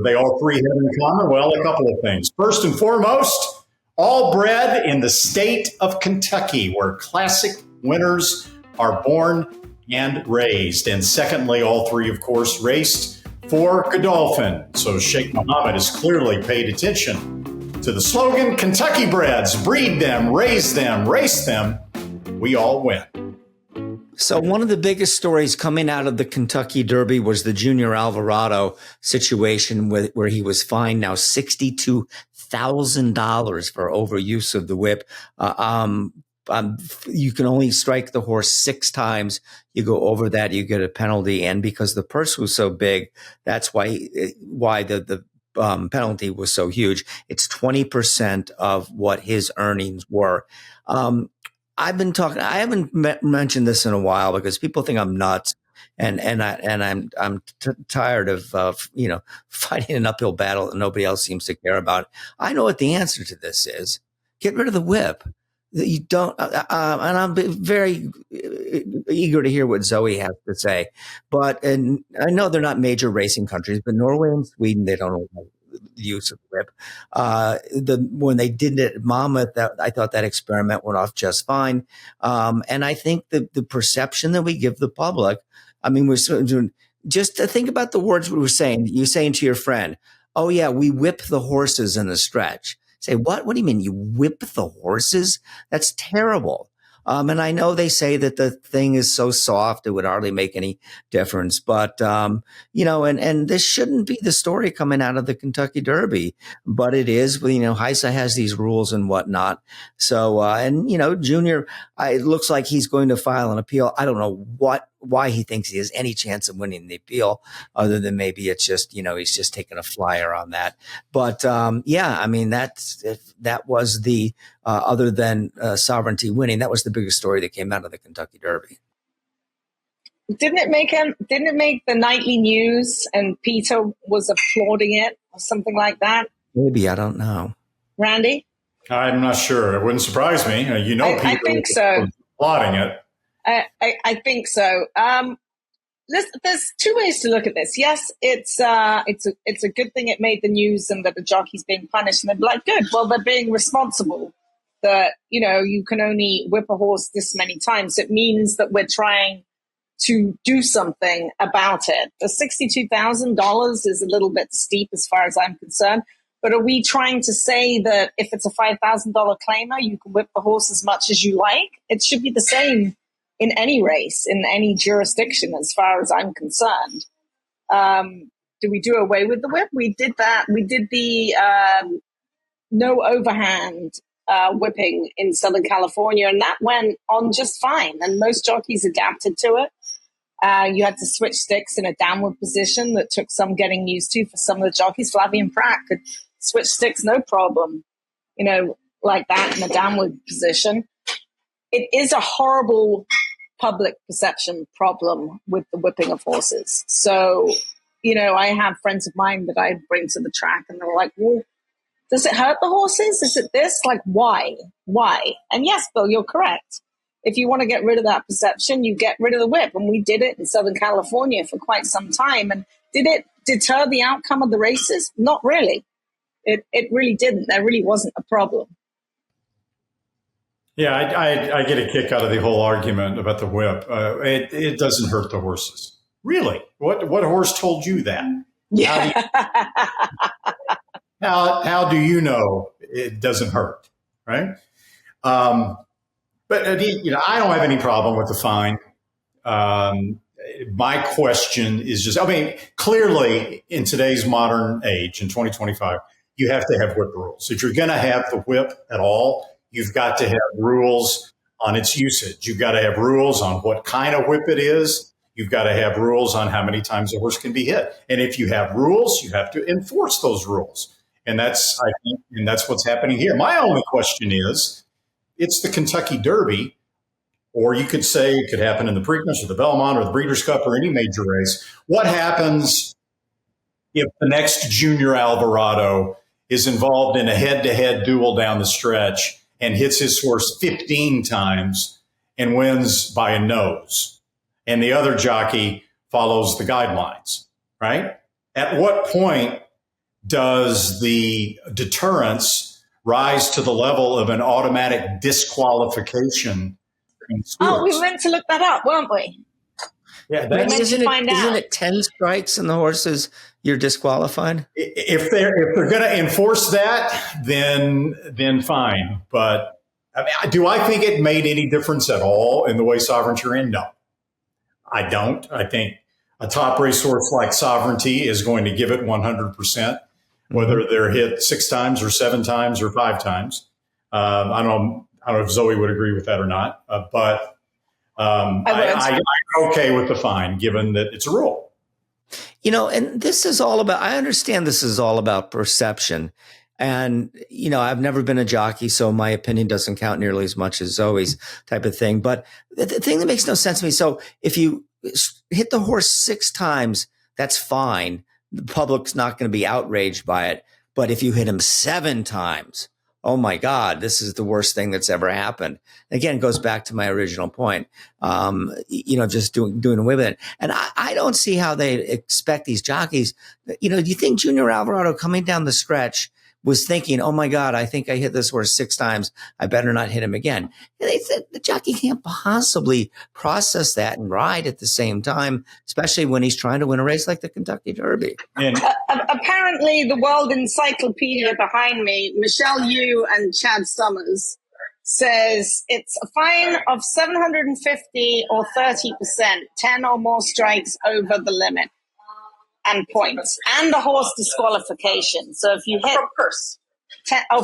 They all three have in common? Well, a couple of things. First and foremost, all bred in the state of Kentucky, where classic winners are born and raised. And secondly, all three, of course, raced for Godolphin. So Sheikh Mohammed has clearly paid attention to the slogan, Kentucky breds, breed them, raise them, race them. We all win. So one of the biggest stories coming out of the Kentucky Derby was the Junior Alvarado situation where he was fined now $62,000 for overuse of the whip. You can only strike the horse 6 times. You go over that, you get a penalty. And because the purse was so big, that's why the penalty was so huge. It's 20% of what his earnings were. I haven't mentioned this in a while because people think I'm nuts, and I'm tired of fighting an uphill battle that nobody else seems to care about. I know what the answer to this is: get rid of the whip. You don't, and I'm very eager to hear what Zoe has to say. And I know they're not major racing countries, but Norway and Sweden, they don't have the use of the whip. When they did it at Monmouth, I thought that experiment went off just fine. And I think the perception that we give the public, I mean, we're doing, just to think about the words we were saying. You're saying to your friend, "Oh yeah, we whip the horses in a stretch." Say, what? What do you mean you whip the horses? That's terrible. And I know they say that the thing is so soft, it would hardly make any difference. But, and this shouldn't be the story coming out of the Kentucky Derby, but it is. Heisa has these rules and whatnot. So, Junior, it looks like he's going to file an appeal. I don't know why he thinks he has any chance of winning the appeal, other than maybe it's just, he's just taking a flyer on that. But, that was the, other than Sovereignty winning, that was the biggest story that came out of the Kentucky Derby. Didn't it make the nightly news and Peter was applauding it or something like that? Maybe, I don't know. Randy? I'm not sure. It wouldn't surprise me. Peter I think so. Applauding it. I think so. There's 2 ways to look at this. Yes, it's a good thing it made the news and that the jockey's being punished, and they're like, good, well, they're being responsible. That, you can only whip a horse this many times. It means that we're trying to do something about it. The $62,000 is a little bit steep as far as I'm concerned. But are we trying to say that if it's a $5,000 claimer, you can whip the horse as much as you like? It should be the same in any race, in any jurisdiction, as far as I'm concerned. Do we do away with the whip? We did that. We did the no overhand whipping in Southern California, and that went on just fine. And most jockeys adapted to it. You had to switch sticks in a downward position that took some getting used to for some of the jockeys. Flavien Prat could switch sticks no problem, like that in a downward position. It is a horrible public perception problem with the whipping of horses. So, I have friends of mine that I bring to the track and they're like, well, does it hurt the horses? Is it this? Like, why? Why? And yes, Bill, you're correct. If you want to get rid of that perception, you get rid of the whip. And we did it in Southern California for quite some time. And did it deter the outcome of the races? Not really. It really didn't. There really wasn't a problem. Yeah, I get a kick out of the whole argument about the whip. It doesn't hurt the horses. Really? What horse told you that? Yeah. How do you know it doesn't hurt, right? But I don't have any problem with the fine. My question is just, clearly in today's modern age, in 2025, you have to have whip rules. If you're going to have the whip at all, you've got to have rules on its usage. You've got to have rules on what kind of whip it is. You've got to have rules on how many times a horse can be hit. And if you have rules, you have to enforce those rules. And that's what's happening here. My only question is, it's the Kentucky Derby, or you could say it could happen in the Preakness or the Belmont or the Breeders' Cup or any major race. What happens if the next Junior Alvarado is involved in a head-to-head duel down the stretch and hits his horse 15 times and wins by a nose, and the other jockey follows the guidelines, right? At what point does the deterrence rise to the level of an automatic disqualification? Oh, we meant to look that up, weren't we? Yeah, isn't it 10 strikes and the horses, you're disqualified? If they're going to enforce that, then fine. But do I think it made any difference at all in the way Sovereignty ran? No. I don't. I think a top racehorse like Sovereignty is going to give it 100%, whether they're hit 6 times or 7 times or 5 times. I don't know if Zoe would agree with that or not, but I'm okay with the fine, given that it's a rule. You know, and this is all about, I understand this is all about perception. And, you know, I've never been a jockey, so my opinion doesn't count nearly as much as Zoe's type of thing. But the thing that makes no sense to me, so if you hit the horse 6 times, that's fine. The public's not going to be outraged by it. But if you hit him 7 times, oh my God, this is the worst thing that's ever happened. Again, it goes back to my original point, you know, just doing away with it. And I don't see how they expect these jockeys. You know, do you think Junior Alvarado coming down the stretch was thinking, oh my God, I think I hit this horse 6 times. I better not hit him again. And they said the jockey can't possibly process that and ride at the same time, especially when he's trying to win a race like the Kentucky Derby. And apparently, the World Encyclopedia behind me, Michelle Yu and Chad Summers, says it's a fine of 750 or 30%, 10 or more strikes over the limit. And points, and a horse disqualification. So if you hit from purse,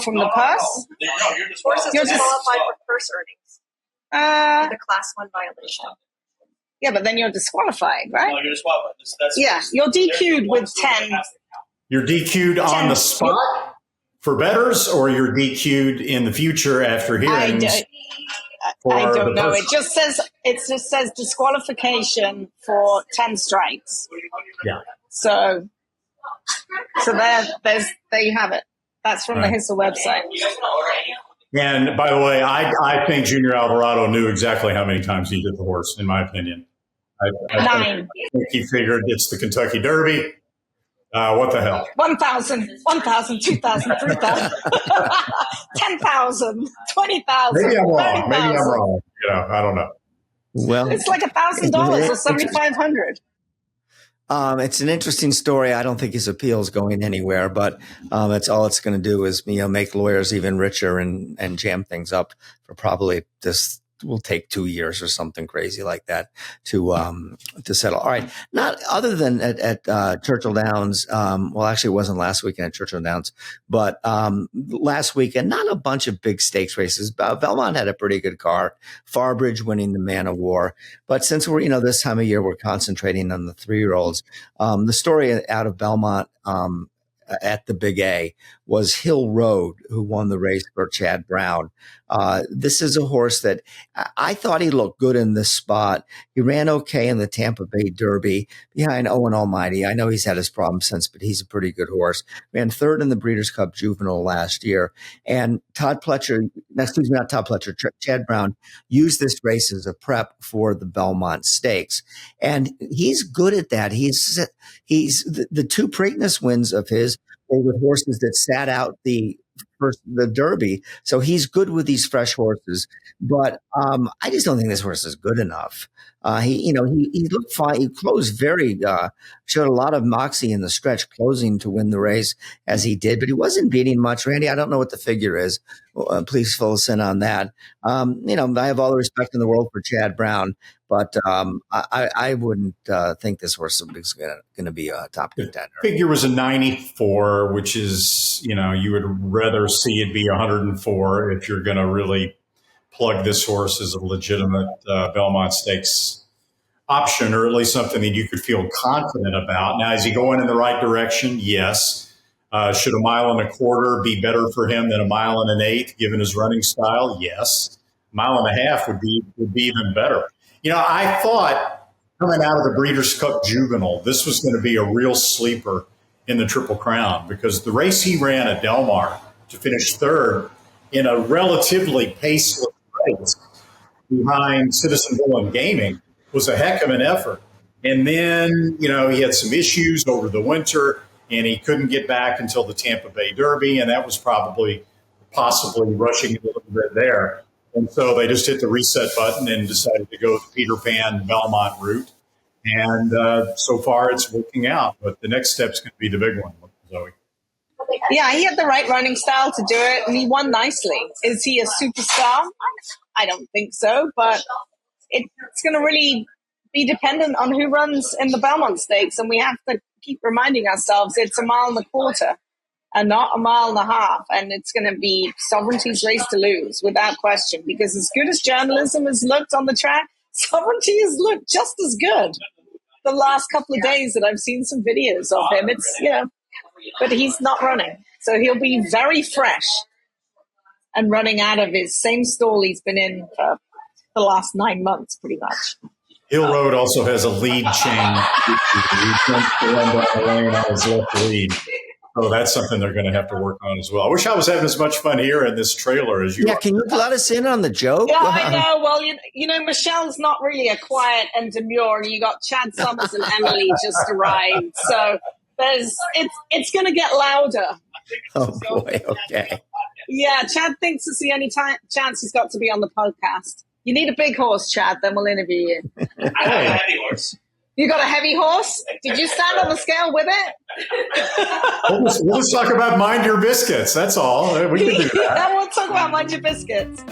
from the purse, you're disqualified for purse earnings. The class 1 violation. Yeah, but then you're disqualified, right? No, you're disqualified. You're DQ'd with 10. You're DQ'd on the spot for bettors, or you're DQ'd in the future after hearings? I don't know. It just says disqualification for 10 strikes. Yeah. So there you have it. That's from the HISA website. And by the way, I think Junior Alvarado knew exactly how many times he hit the horse, in my opinion. I think he figured it's the Kentucky Derby. What the hell? 1,000, 2,000, 3,000, 10,000, 20,000. Maybe I'm wrong. You know, I don't know. Well, it's like $1,000 or $7,500. It's an interesting story. I don't think his appeal is going anywhere, but that's all it's going to do is, you know, make lawyers even richer and jam things up for probably this will take 2 years or something crazy like that to settle. All right. Not other than at Churchill Downs. Well, actually it wasn't last weekend at Churchill Downs, but last weekend, not a bunch of big stakes races. Belmont had a pretty good card. Farbridge winning the Man of War. But since we're, you know, this time of year, we're concentrating on the 3-year-olds. The story out of Belmont, at the Big A was Hill Road, who won the race for Chad Brown. This is a horse that I thought he looked good in this spot. He ran okay in the Tampa Bay Derby behind Owen Almighty. I know he's had his problems since, but he's a pretty good horse. Ran 3rd in the Breeders' Cup Juvenile last year. And Chad Brown used this race as a prep for the Belmont Stakes. And he's good at that. He's the 2 Preakness wins of his were with horses that sat out the Derby. So he's good with these fresh horses, but I just don't think this horse is good enough. He looked fine. He closed showed a lot of moxie in the stretch, closing to win the race as he did, but he wasn't beating much. Randy, I don't know what the figure is. Please fill us in on that. I have all the respect in the world for Chad Brown, but I wouldn't think this horse is going to be a top contender. Figure was a 94, which is, you would rather see it be 104 if you're going to really plug this horse as a legitimate Belmont Stakes option, or at least something that you could feel confident about. Now, is he going in the right direction? Yes. Should 1.25 miles be better for him than 1.8 miles, given his running style? Yes. 1.5 miles would be even better. I thought coming out of the Breeders' Cup Juvenile, this was going to be a real sleeper in the Triple Crown, because the race he ran at Del Mar to finish 3rd in a relatively paceless race behind Citizen Bull and Gaming was a heck of an effort. And then, he had some issues over the winter, and he couldn't get back until the Tampa Bay Derby, and that was possibly rushing a little bit there. And so they just hit the reset button and decided to go the Peter Pan Belmont route. And so far it's working out. But the next step's going to be the big one, Zoe. Yeah, he had the right running style to do it, and he won nicely. Is he a superstar? I don't think so, but it's going to really be dependent on who runs in the Belmont Stakes. And we have to keep reminding ourselves it's 1.25 miles and not 1.5 miles. And it's going to be Sovereignty's race to lose without question, because as good as journalism has looked on the track, Sovereignty has looked just as good the last couple of days that I've seen some videos of him. It's, but he's not running. So he'll be very fresh and running out of his same stall he's been in for the last 9 months, pretty much. Hill Road also has a lead chain. He jumps the run down the lane on his left lead. So that's something they're going to have to work on as well. I wish I was having as much fun here in this trailer as you are. Yeah, can you let us in on the joke? Yeah, I know. Well, Michelle's not really a quiet and demure, and you got Chad Summers and Emily just arrived. So it's going to get louder. Oh, boy. Okay. Yeah, Chad thinks it's the only chance he's got to be on the podcast. You need a big horse, Chad, then we'll interview you. I have a heavy horse. You got a heavy horse? Did you stand on the scale with it? We'll just talk about Mind Your Biscuits. That's all. We can do that. Yeah, we'll talk about Mind Your Biscuits.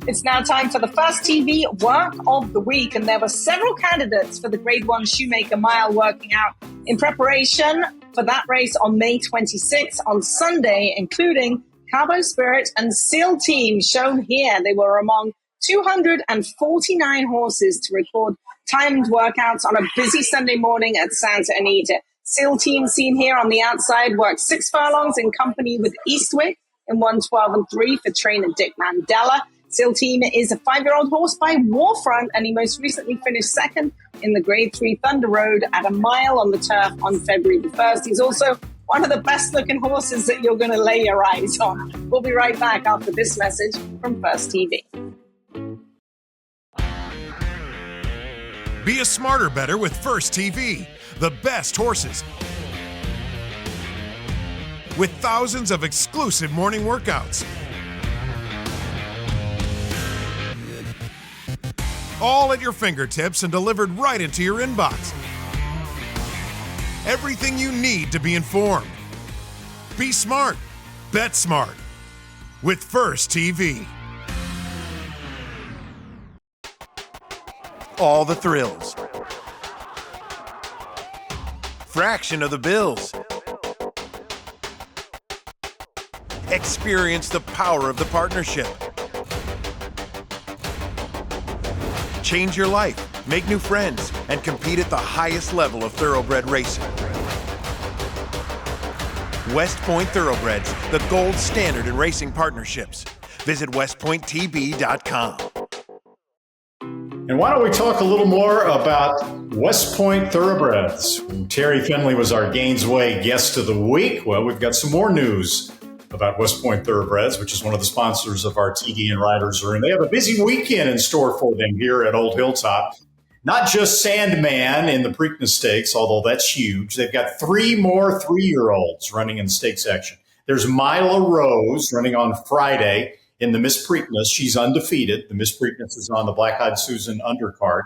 It's now time for the first TV work of the week, and there were several candidates for the Grade 1 Shoemaker Mile working out in preparation for that race on May 26th on Sunday, including Cabo Spirit and Seal Team shown here. They were among 249 horses to record timed workouts on a busy Sunday morning at Santa Anita. Seal Team, seen here on the outside, worked 6 furlongs in company with Eastwick in 1:12 and 3 for trainer Dick Mandela. Seal Team is a 5-year-old horse by Warfront, and he most recently finished second in the Grade 3 Thunder Road at a mile on the turf on February the 1st. He's also one of the best-looking horses that you're going to lay your eyes on. We'll be right back after this message from First TV. Be a smarter better with First TV, the best horses. With thousands of exclusive morning workouts. All at your fingertips and delivered right into your inbox. Everything you need to be informed. Be smart. Bet smart. With First TV. All the thrills. Fraction of the bills. Experience the power of the partnership. Change your life, make new friends, and compete at the highest level of thoroughbred racing. West Point Thoroughbreds, the gold standard in racing partnerships. Visit westpointtb.com. And why don't we talk a little more about West Point Thoroughbreds? Terry Finley was our Gainesway Guest of the Week. Well, we've got some more news about West Point Thoroughbreds, which is one of the sponsors of our TDN Writers Room. They have a busy weekend in store for them here at Old Hilltop. Not just Sandman in the Preakness Stakes, although that's huge. They've got 3 more 3-year-olds running in stakes action. There's Mila Rose running on Friday in the Miss Preakness. She's undefeated. The Miss Preakness is on the Black-Eyed Susan undercard.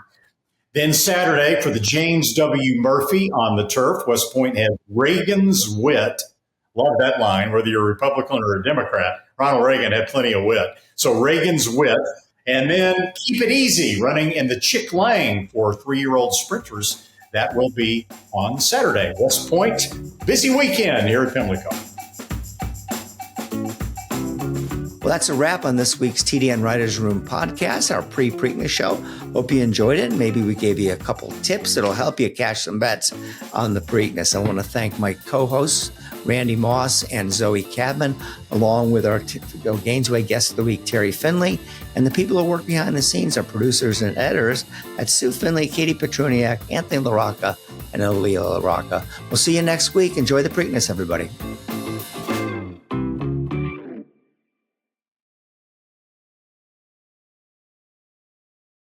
Then Saturday for the James W. Murphy on the turf, West Point has Reagan's Wit. Love that line, whether you're a Republican or a Democrat. Ronald Reagan had plenty of wit. So Reagan's Wit. And then Keep It Easy running in the Chick Lang for 3-year-old sprinters. That will be on Saturday. West Point, busy weekend here at Pimlico. Well, that's a wrap on this week's TDN Writers Room Podcast, our pre-Preakness show. Hope you enjoyed it. Maybe we gave you a couple tips that'll help you cash some bets on the Preakness. I want to thank my co-hosts, Randy Moss and Zoe Cadman, along with our Gainesway Guest of the Week, Terry Finley, and the people who work behind the scenes, our producers and editors at Sue Finley, Katie Petruniak, Anthony LaRocca, and Aaliyah LaRocca. We'll see you next week. Enjoy the Preakness, everybody.